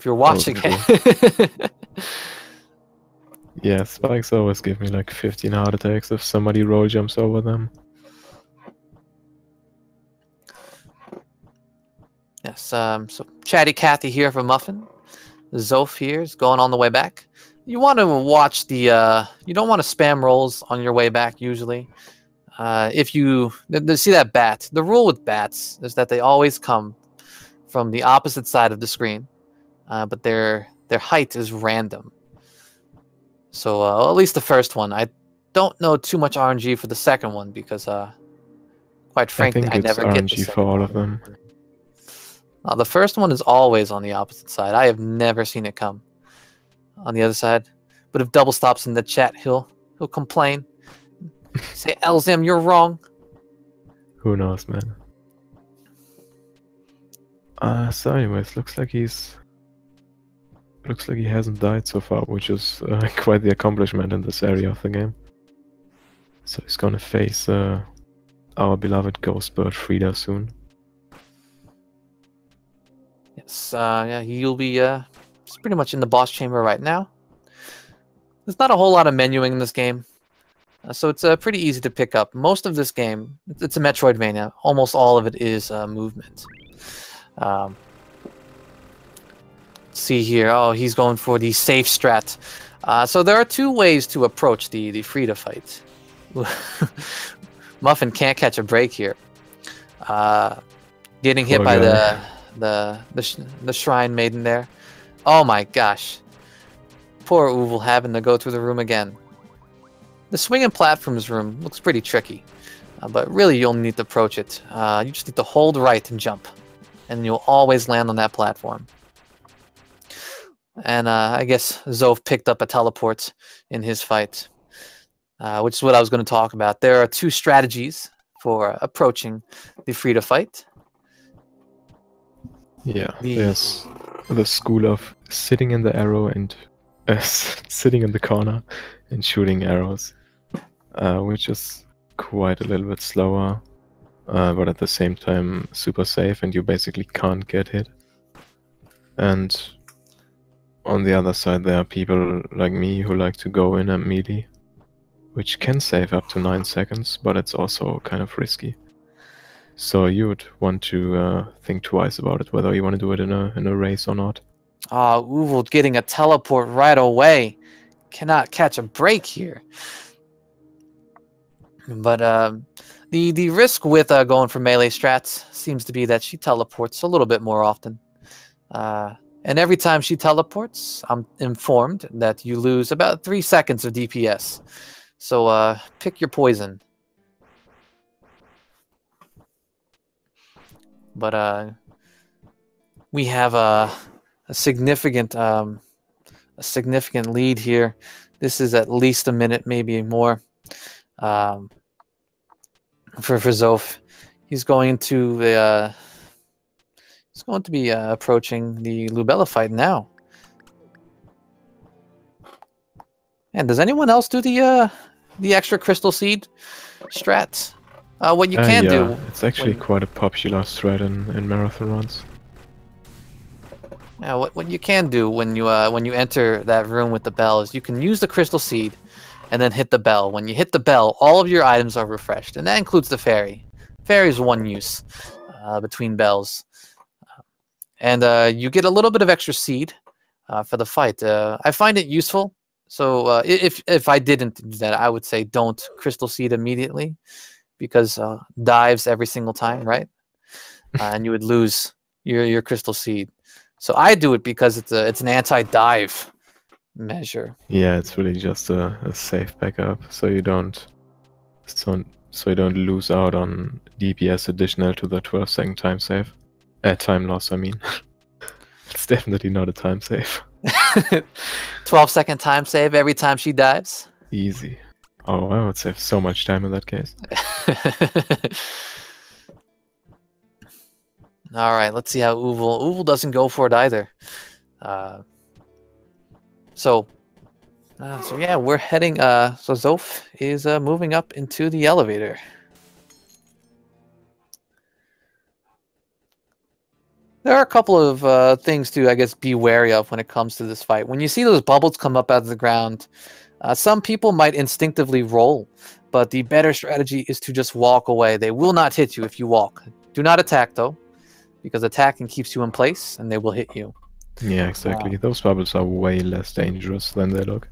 watching it. Yeah, spikes always give me like 15 heart attacks if somebody roll jumps over them. Yes, so Chatty Cathy here for Muffin. Zoph here is going on the way back. You want to watch the, you don't want to spam rolls on your way back usually. If you see that bat, the rule with bats is that they always come from the opposite side of the screen, but their height is random. So at least the first one. I don't know too much RNG for the second one because, quite frankly, I never get the RNG for all of them. The first one is always on the opposite side. I have never seen it come on the other side. But if Double Stop's in the chat, he'll complain. Say, Elzam, you're wrong. Who knows, man. So anyways, looks like he hasn't died so far, which is quite the accomplishment in this area of the game. So he's gonna face our beloved Ghost Bird Frida soon. Yes, yeah, he'll be he's pretty much in the boss chamber right now. There's not a whole lot of menuing in this game, so it's pretty easy to pick up. Most of this game, it's a Metroidvania. Almost all of it is movement. See here, oh, he's going for the safe strat. So there are 2 ways to approach the Frida fight. Muffin can't catch a break here. Getting hit by the Shrine Maiden there. Oh my gosh. Poor OOvle having to go through the room again. The swinging platforms room looks pretty tricky, but really you'll need to approach it. You just need to hold right and jump, and you'll always land on that platform. And I guess Zoph picked up a teleport in his fight, which is what I was going to talk about. There are 2 strategies for approaching the Frida fight. Yeah, there's the school of sitting in the arrow and sitting in the corner and shooting arrows, which is quite a little bit slower, but at the same time super safe, and you basically can't get hit. And on the other side, there are people like me who like to go in at melee, which can save up to 9 seconds, but it's also kind of risky. So you would want to think twice about it, whether you want to do it in a race or not. OOvle getting a teleport right away. Cannot catch a break here. But The risk with going for melee strats seems to be that she teleports a little bit more often. And every time she teleports, I'm informed that you lose about 3 seconds of DPS. So pick your poison. But we have a significant lead here. This is at least a minute, maybe more. For Zoph, he's going to be approaching the Lubella fight now. And does anyone else do the extra crystal seed strats? What you can do? It's actually quite a popular strat in marathon runs. Yeah, what you can do when you enter that room with the bell is you can use the crystal seed, and then hit the bell. When you hit the bell, all of your items are refreshed, and that includes the fairy. Fairy's one use between bells, and you get a little bit of extra seed for the fight. I find it useful. So if I didn't do that, I would say don't crystal seed immediately, because dives every single time, right? And you would lose your crystal seed. So I do it because it's an anti-dive measure. Yeah, it's really just a safe backup, so you don't lose out on DPS additional to the 12-second time save. Time loss, I mean. It's definitely not a time save. 12-second time save every time she dives. Easy. Oh, I would save so much time in that case. All right, let's see how OOvle doesn't go for it either. So yeah, we're heading. So Zoph is moving up into the elevator. There are a couple of things to, I guess, be wary of when it comes to this fight. When you see those bubbles come up out of the ground, some people might instinctively roll, but the better strategy is to just walk away. They will not hit you if you walk. Do not attack, though, because attacking keeps you in place, and they will hit you. Yeah, exactly. Those bubbles are way less dangerous than they look.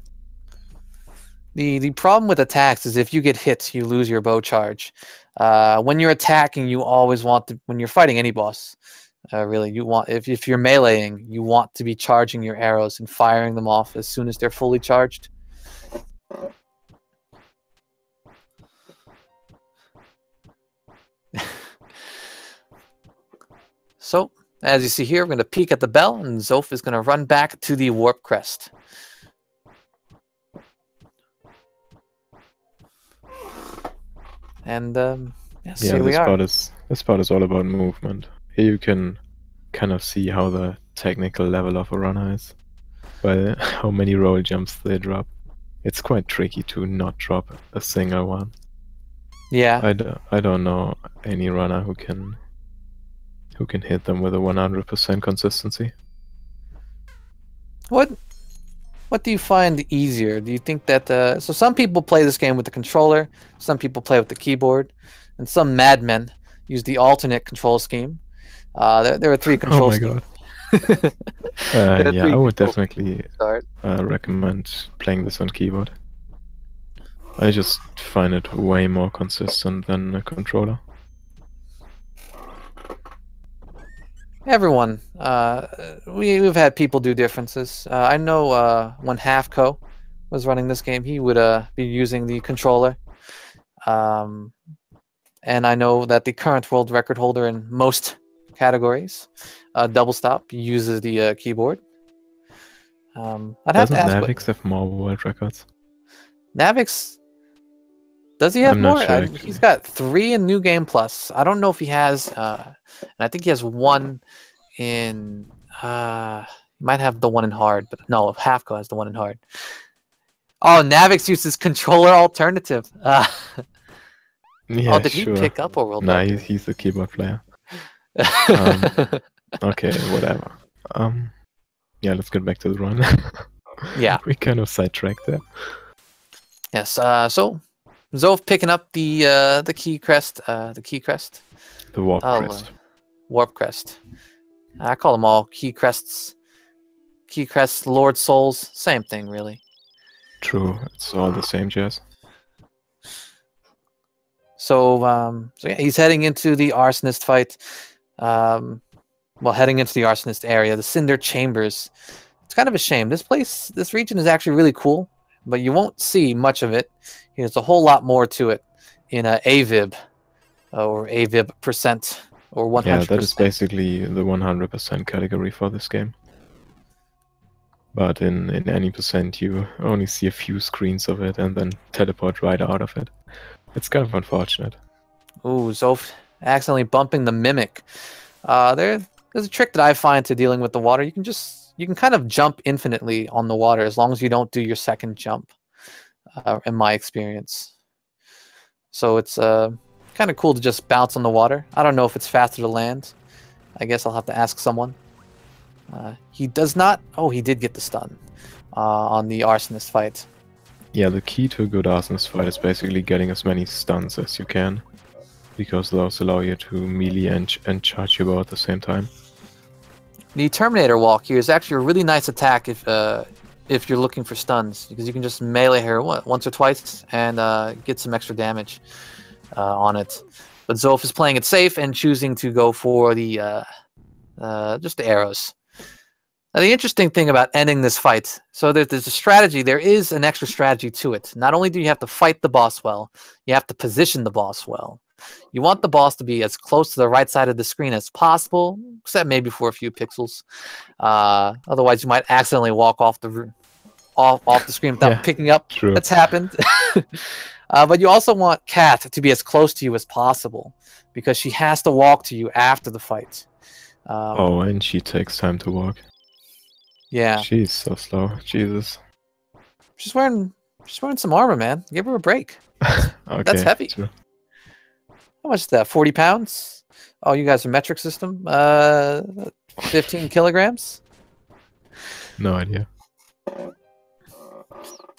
The problem with attacks is if you get hit, you lose your bow charge. When you're attacking, you always want to, when you're fighting any boss, really, you want, if you're meleeing, you want to be charging your arrows and firing them off as soon as they're fully charged. So, as you see here, we're going to peek at the bell, and Zoph is going to run back to the warp crest. And yes, yeah, here we are. This part is all about movement. Here you can kind of see how the technical level of a runner is by how many roll jumps they drop. It's quite tricky to not drop a single one. Yeah. I don't know any runner who can hit them with a 100% consistency. What do you find easier? Do you think that so some people play this game with the controller, some people play with the keyboard, and some madmen use the alternate control scheme. There are 3 control schemes. Oh my god. Yeah, I would definitely recommend playing this on keyboard. I just find it way more consistent than a controller. Everyone, we've had people do differences. I know when Halfco was running this game, he would be using the controller. And I know that the current world record holder in most categories, Double Stop, uses the keyboard. I'd have to ask. Doesn't Navix have more world records? Navix, does he have more? Sure, he's got 3 in New Game Plus. I don't know if he has. And I think he has 1 in. He might have the 1 in hard, but no, Halfco has the 1 in hard. Oh, Navix uses controller alternative. Yeah, oh, did he pick up a world record? Nah, he's a keyboard player. Okay, whatever. Yeah, let's get back to the run. Yeah, we kind of sidetracked there. Yes. So Zoph picking up the key crest. The warp crest. Warp crest. I call them all key crests. Key crests, Lord Souls, same thing, really. True, it's all the same jazz. So yeah, he's heading into the arsonist fight. Well, heading into the arsonist area, the Cinder Chambers. It's kind of a shame. This region is actually really cool, but you won't see much of it. There's a whole lot more to it in AVIB, or AVIB percent, or 100%. Yeah, that is basically the 100% category for this game. But in any percent, you only see a few screens of it and then teleport right out of it. It's kind of unfortunate. Ooh, Zoph accidentally bumping the Mimic. There's a trick that I find to dealing with the water. You can kind of jump infinitely on the water as long as you don't do your second jump, in my experience. So it's kind of cool to just bounce on the water. I don't know if it's faster to land. I guess I'll have to ask someone. He does not... Oh, he did get the stun on the arsonist fight. Yeah, the key to a good arsonist fight is basically getting as many stuns as you can, because those allow you to melee and charge your bow at the same time. The Terminator walk here is actually a really nice attack if you're looking for stuns, because you can just melee her once or twice and get some extra damage on it. But Zoph is playing it safe and choosing to go for the just the arrows. Now, the interesting thing about ending this fight, so there's a strategy. There is an extra strategy to it. Not only do you have to fight the boss well, you have to position the boss well. You want the boss to be as close to the right side of the screen as possible, except maybe for a few pixels. Otherwise, you might accidentally walk off the screen without picking up. True. That's happened. But you also want Kat to be as close to you as possible, because she has to walk to you after the fight. Oh, and she takes time to walk. Yeah. She's so slow. Jesus. She's wearing some armor, man. Give her a break. Okay, that's heavy. true. How much is that? 40 pounds? Oh, you guys are metric system? 15 kilograms? No idea.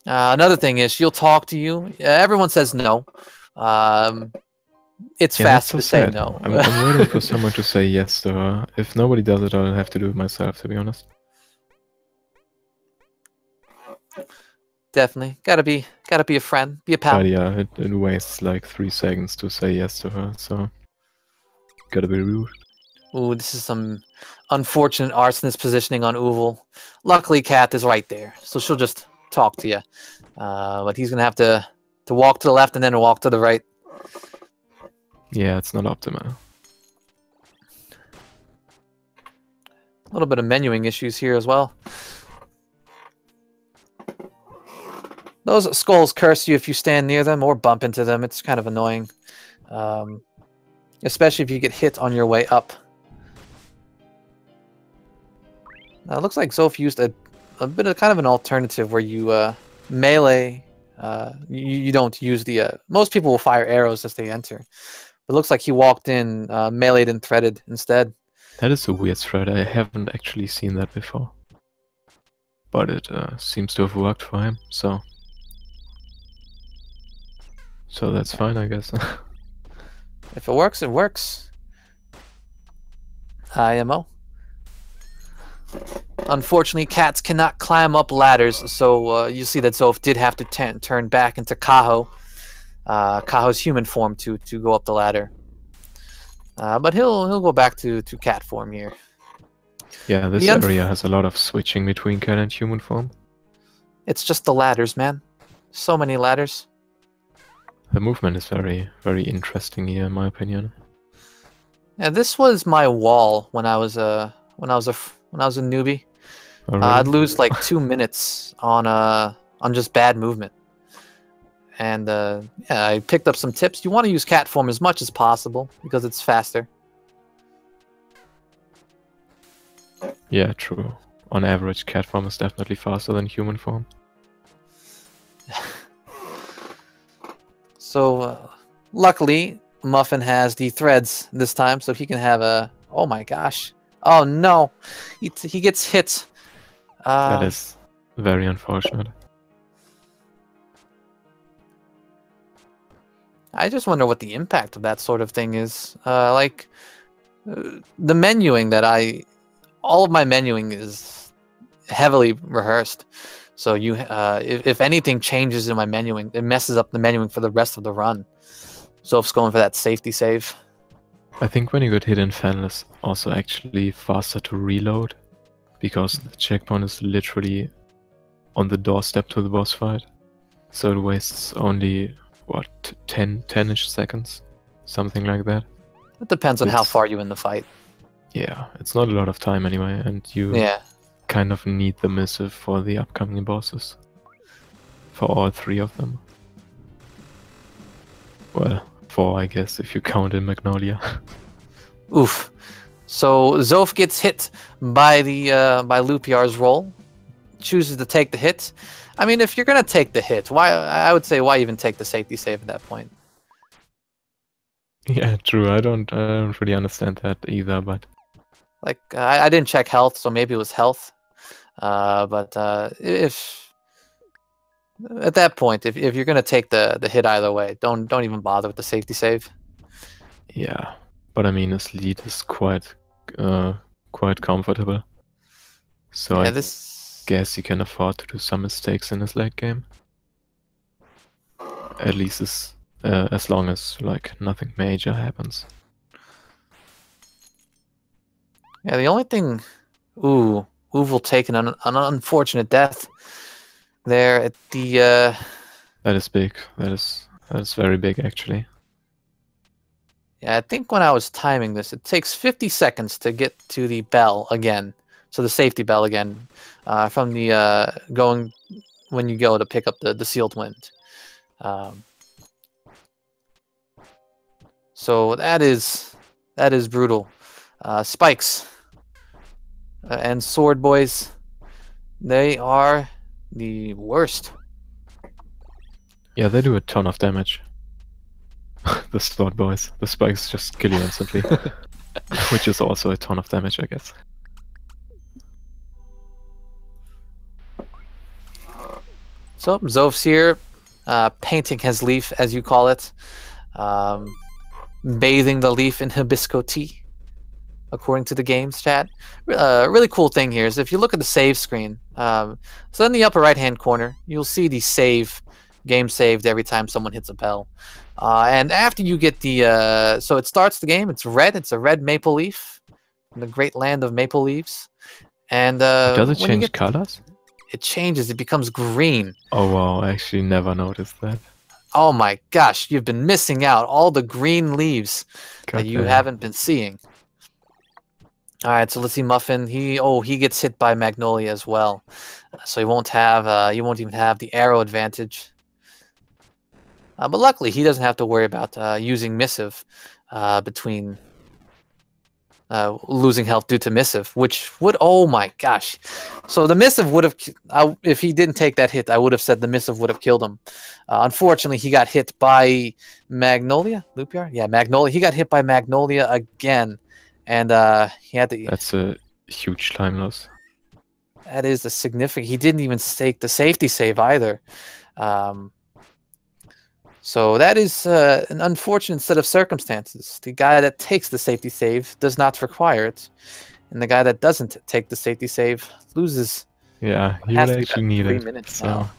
Another thing is she'll talk to you. Everyone says no. It's fast to say no. I'm waiting for someone to say yes to her. If nobody does it, I'll have to do it myself, to be honest. Definitely. Gotta be a friend. Be a pal. But yeah, it wastes like 3 seconds to say yes to her, so gotta be rude. Ooh, this is some unfortunate arsonist positioning on OOvle. Luckily, Kat is right there, so she'll just talk to you. But he's gonna have to walk to the left and then walk to the right. Yeah, it's not optimal. A little bit of menuing issues here as well. Those skulls curse you if you stand near them or bump into them. It's kind of annoying. Especially if you get hit on your way up. It looks like Zoph used a bit of kind of an alternative where you melee. You don't use the... most people will fire arrows as they enter. But it looks like he walked in meleeed and threaded instead. That is a weird thread. I haven't actually seen that before. But it seems to have worked for him, so... So that's fine, I guess. If it works, it works. IMO. Unfortunately, cats cannot climb up ladders, so you see that Zoph did have to turn back into Kaho. Kaho's human form to go up the ladder. But he'll go back to cat form here. Yeah, this area has a lot of switching between cat and human form. It's just the ladders, man. So many ladders. The movement is very, very interesting here, in my opinion. Yeah, this was my wall when I was a newbie. Oh, really? I'd lose like 2 minutes on just bad movement. And yeah, I picked up some tips. You want to use cat form as much as possible because it's faster. Yeah, true. On average, cat form is definitely faster than human form. So, luckily, Muffin has the threads this time, so he can have a... Oh my gosh. Oh no! He gets hit. That is very unfortunate. I just wonder what the impact of that sort of thing is. The menuing that all of my menuing is heavily rehearsed. So if anything changes in my menuing, it messes up the menuing for the rest of the run. Zoph's going for that safety save. I think when you get hit in Fennel, it's also actually faster to reload, because the checkpoint is literally on the doorstep to the boss fight. So it wastes only, what, 10-ish seconds? Something like that. It depends on how far you're in the fight. Yeah, it's not a lot of time anyway, and you kind of need the missive for the upcoming bosses. For all 3 of them. Well, 4 I guess, if you count in Magnolia. Oof. So Zoph gets hit by the by Lupiar's roll. Chooses to take the hit. I mean, if you're gonna take the hit, I would say why even take the safety save at that point? Yeah, true. I don't really understand that either, but like I didn't check health, so maybe it was health. But if at that point, if you're gonna take the hit either way, don't even bother with the safety save. Yeah, but I mean, his lead is quite comfortable. So yeah, I guess he can afford to do some mistakes in his late game. At least as long as like nothing major happens. Yeah, the only thing, OOvle taking an unfortunate death there at the. That is big. That is very big actually. Yeah, I think when I was timing this, it takes 50 seconds to get to the bell again. So the safety bell again, from the going when you go to pick up the sealed wind. So that is brutal. Spikes and sword boys, they are the worst. Yeah, they do a ton of damage. The sword boys, the spikes just kill you instantly, which is also a ton of damage, I guess. So Zoph's here, painting his leaf, as you call it, bathing the leaf in hibisco tea, according to the game's chat. Really cool thing here is if you look at the save screen, so in the upper right-hand corner, you'll see the game saved every time someone hits a bell. And after you get the, so it starts the game, it's red, it's a red maple leaf, in the great land of maple leaves. And does it change colors? It changes, it becomes green. Oh wow, I actually never noticed that. Oh my gosh, you've been missing out all the green leaves that you haven't been seeing. All right, so let's see Muffin. He gets hit by Magnolia as well, so he won't even have the arrow advantage. But luckily, he doesn't have to worry about using missive between losing health due to missive, which would, oh my gosh. So the missive would have, if he didn't take that hit, I would have said the missive would have killed him. Unfortunately, he got hit by Magnolia. Lupiar? Yeah, Magnolia. He got hit by Magnolia again, and he had to. That's a huge time loss. That is a significant. He didn't even take the safety save either. So that is an unfortunate set of circumstances. The guy that takes the safety save does not require it, and the guy that doesn't take the safety save loses. Yeah, he would actually need it. 3 minutes now.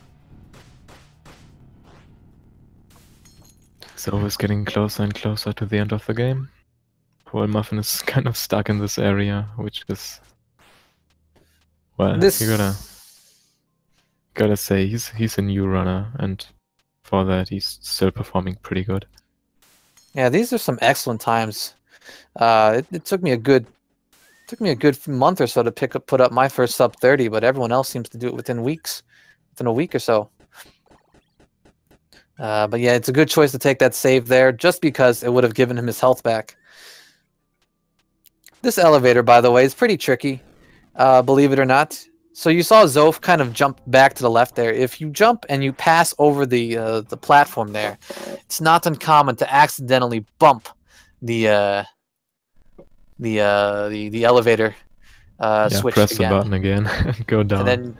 So it's getting closer and closer to the end of the game. While Muffin is kind of stuck in this area, which is, well, you gotta say he's a new runner, and for that he's still performing pretty good. Yeah, these are some excellent times. It took me a good month or so to put up my first sub 30, but everyone else seems to do it within a week or so. But yeah, it's a good choice to take that save there, just because it would have given him his health back. This elevator, by the way, is pretty tricky, believe it or not. So you saw Zoph kind of jump back to the left there. If you jump and you pass over the platform there, it's not uncommon to accidentally bump the elevator switch press again. the button again and go down.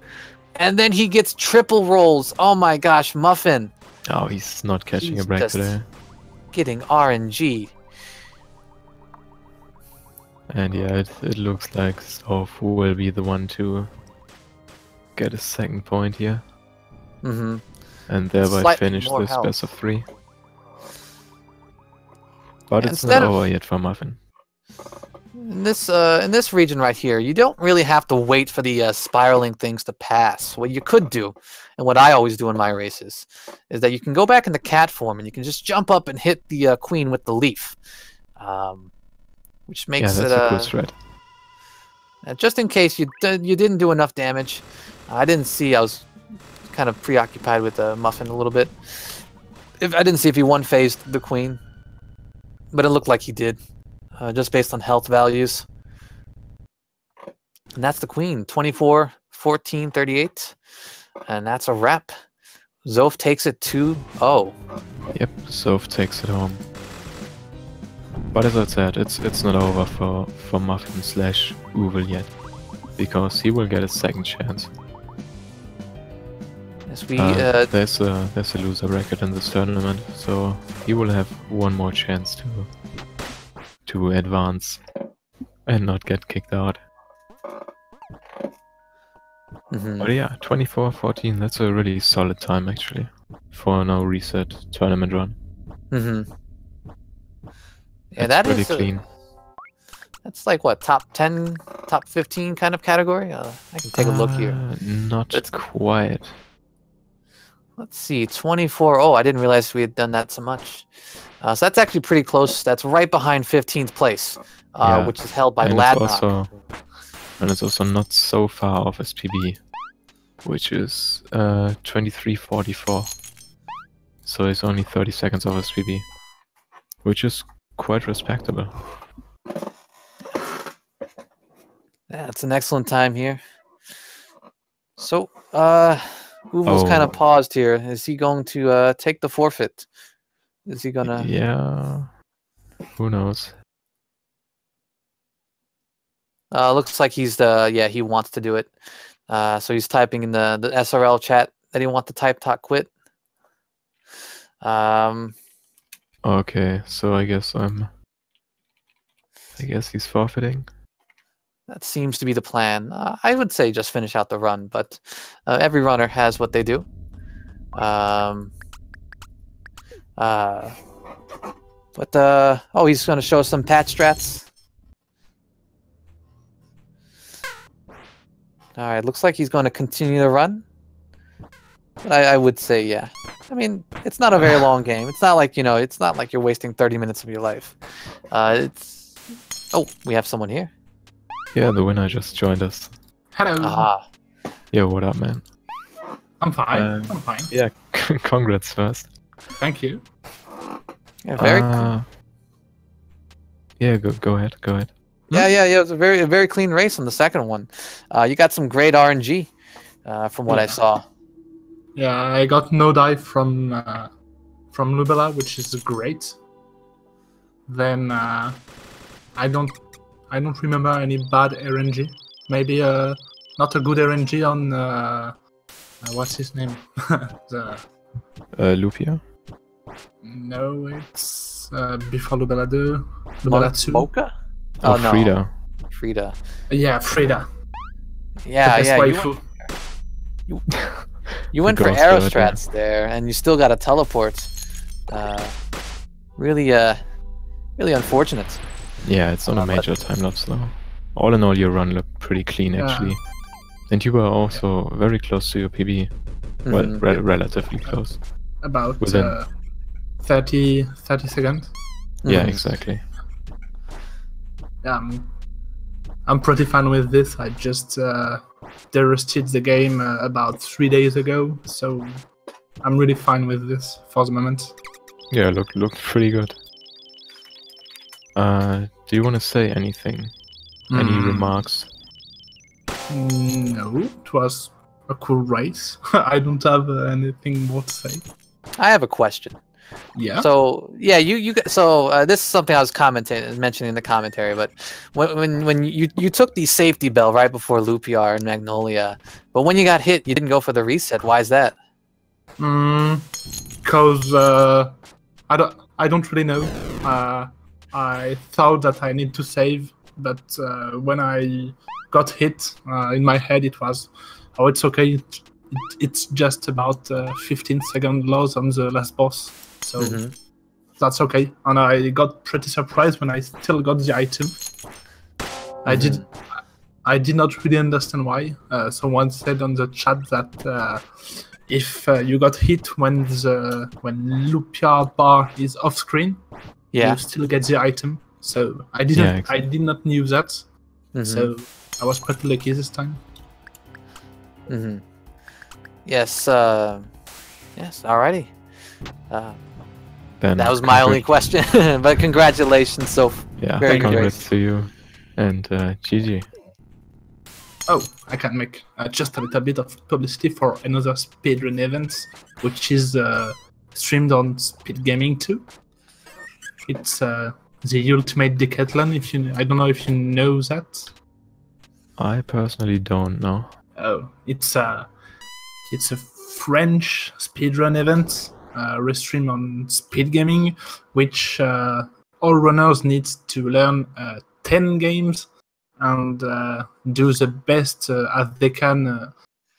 And then he gets triple rolls. Oh my gosh, Muffin. Oh, he's not catching a break today. Getting RNG. And yeah, it looks like Zoph will be the one to get a second point here. Mm-hmm. And thereby finish this best of 3. But it's not over yet for Muffin. In this region right here, you don't really have to wait for the spiraling things to pass. What you could do, and what I always do in my races, is that you can go back into cat form and you can just jump up and hit the queen with the leaf, which makes that's a cool threat. Just in case you didn't do enough damage. I didn't see. I was kind of preoccupied with Muffin a little bit. I didn't see if he one-phased the queen, but it looked like he did, just based on health values. And that's the queen, 24, 14, 38, and that's a wrap. Zoph takes it 2-0. Yep, Zoph takes it home. But as I said, it's not over for Muffin / OOvle yet, because he will get a second chance. Yes, there's a loser record in this tournament, so he will have one more chance to advance and not get kicked out. But yeah, 24-14, that's a really solid time actually for a no reset tournament run. Yeah, that's really clean. That's like what, top 10, top 15 kind of category? I can take a look here. Not quite. Let's see, 24. Oh, I didn't realize we had done that so much. So that's actually pretty close. That's right behind 15th place, which is held by Ladnock. And it's also not so far off SPB, which is 23-44. So it's only 30 seconds off SPB, which is quite respectable. Yeah, it's an excellent time here. So, OOvle's kind of paused here. Is he going to take the forfeit? Is he gonna? Yeah. Who knows? Looks like he's he wants to do it. So he's typing in the SRL chat that he wants to type quit. Okay, so I guess he's forfeiting. That seems to be the plan. I would say just finish out the run, but every runner has what they do. He's going to show some patch strats. All right, looks like he's going to continue the run. But I would say, yeah. I mean, it's not a very long game. It's not like, it's not like you're wasting 30 minutes of your life. Oh, we have someone here. Yeah, the winner just joined us. Hello. Yeah, what up, man? I'm fine. I'm fine. Yeah, congrats first. Thank you. Yeah, very cool. Yeah, go ahead. Yeah. It was a very clean race on the second one. You got some great RNG from what I saw. Yeah, I got no dive from Lubella, which is great. Then I don't remember any bad RNG. Maybe not a good RNG on what's his name? Lupia? No, it's before Lubella 2. Lubella 2. Mocha? Oh, no. Frida. Yeah, Frida. Yeah. You went for Aerostrats there, and you still got a teleport. Really unfortunate. Yeah, it's on a major time lapse though. All in all, your run looked pretty clean actually, and you were also very close to your PB. Well, relatively close. About 30 seconds. Yeah, exactly. I'm pretty fine with this. I just derusted the game about 3 days ago, so I'm really fine with this for the moment. Yeah, looked pretty good. Do you want to say anything? Any remarks? No, it was a cool race. I don't have anything more to say. I have a question. Yeah. So this is something I was mentioning in the commentary. But when you took the safety bell right before Lupiar and Magnolia, but when you got hit, you didn't go for the reset. Why is that? Because I don't really know. I thought that I need to save, but when I got hit, in my head it was, oh, it's okay. It's just about 15-second loss on the last boss. So that's okay. And I got pretty surprised when I still got the item. I did not really understand why. Someone said on the chat that if you got hit when Lupia bar is off screen, you still get the item. So I didn't. I did not knew that. So I was quite lucky this time. Yes. Yes. Alrighty. Then that was my only question. But congratulations, Zoph. Yeah, Very congrats to you. And GG. Oh, I can make just a little bit of publicity for another speedrun event, which is streamed on Speed Gaming too. It's the Ultimate Decathlon. I don't know if you know that. I personally don't know. Oh, it's a French speedrun event, restreamed on Speed Gaming, which all runners need to learn 10 games and do the best as they can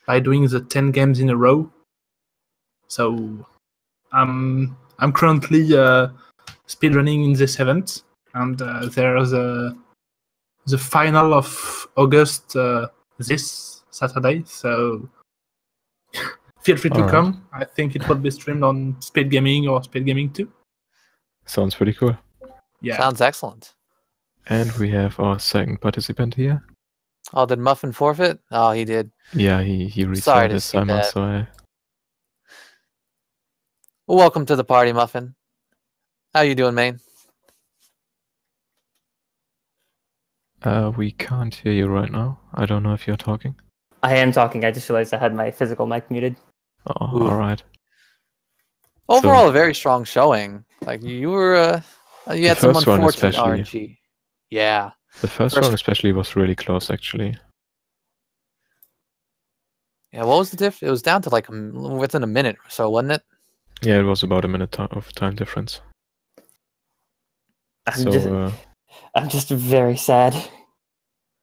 by doing the 10 games in a row. So I'm currently speedrunning in this event, and there's the final of August this Saturday. So feel free to come. I think it will be streamed on Speed Gaming or Speed Gaming 2. Sounds pretty cool. Yeah. Sounds excellent. And we have our second participant here. Oh, did Muffin forfeit? Oh, he did. Yeah, he Sorry restarted to this see time, that. so Well, welcome to the party, Muffin. How you doing, man? we can't hear you right now. I don't know if you're talking. I am talking. I just realized I had my physical mic muted. Oh, all right. Overall, a very strong showing. Like you were, you had some first one unfortunate especially. RNG. Yeah. The first one especially was really close, actually. Yeah. What was the diff? It was down to like within a minute or so, wasn't it? Yeah, it was about a minute of time difference. I'm just very sad.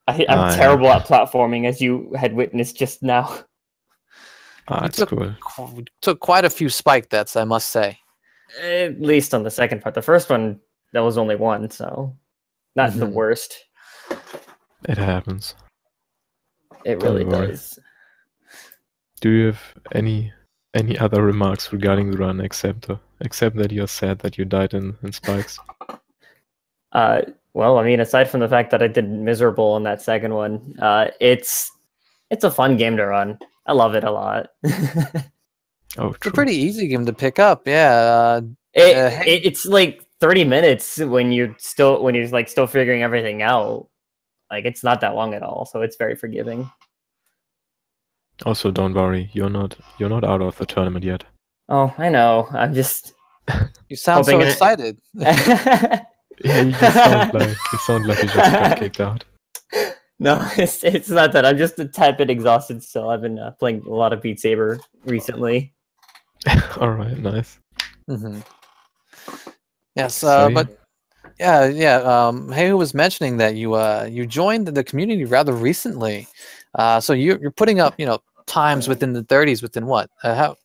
I'm terrible at platforming, as you had witnessed just now. That's cool. Took quite a few spike deaths, I must say. At least on the second part. The first one, that was only one, so not the worst. It happens. It really does. Do you have any other remarks regarding the run except that you're sad that you died in spikes? Well, I mean, aside from the fact that I did miserable in that second one, it's a fun game to run. I love it a lot. Oh, it's a pretty easy game to pick up. Yeah, it's like 30 minutes when you're still figuring everything out. Like, it's not that long at all, so it's very forgiving. Also, don't worry, you're not out of the tournament yet. Oh, I know. I'm just. You sound so excited. Yeah, you sound like you just got kicked out. No, it's not that. I'm just a tad bit exhausted still. I've been playing a lot of Beat Saber recently. All right, nice. Yes, but yeah. Hey, who was mentioning that you joined the community rather recently? So you're putting up times within the 30s within what? How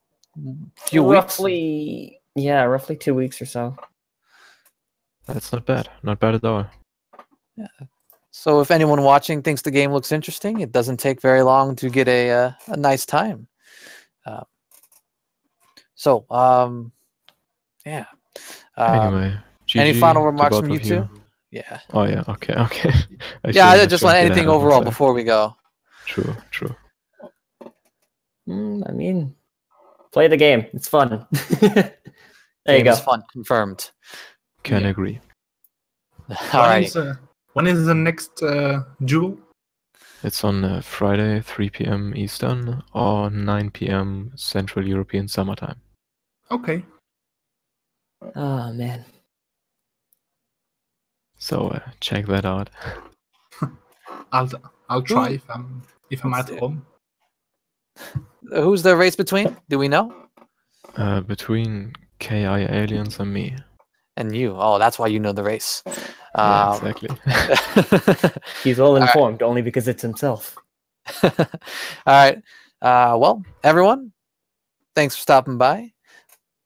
few weeks? Roughly 2 weeks or so. That's not bad. Not bad at all. Yeah. So if anyone watching thinks the game looks interesting, it doesn't take very long to get a nice time. Yeah. Anyway, any final remarks from you two? Yeah. Oh yeah. Okay. I just want anything overall before we go. True. I mean, play the game. It's fun. There you go. It's fun. Confirmed. Can agree. All right. When is the next duel? It's on Friday, 3 p.m. Eastern or 9 p.m. Central European Summertime. Okay. Oh man. So check that out. I'll try if I'm at home. Who's the race between? Do we know? Between KI Aliens and me. And you. Oh, that's why you know the race. Yeah, exactly. He's well informed only because it's himself. All right. Well, everyone, thanks for stopping by.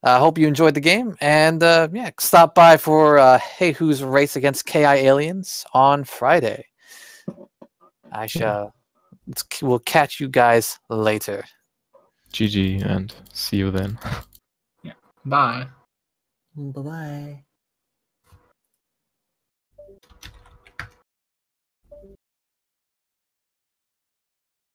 I hope you enjoyed the game, and yeah, stop by for Hey Who's race against KI Aliens on Friday. I shall. We'll catch you guys later. GG, and see you then. Bye. Bye bye.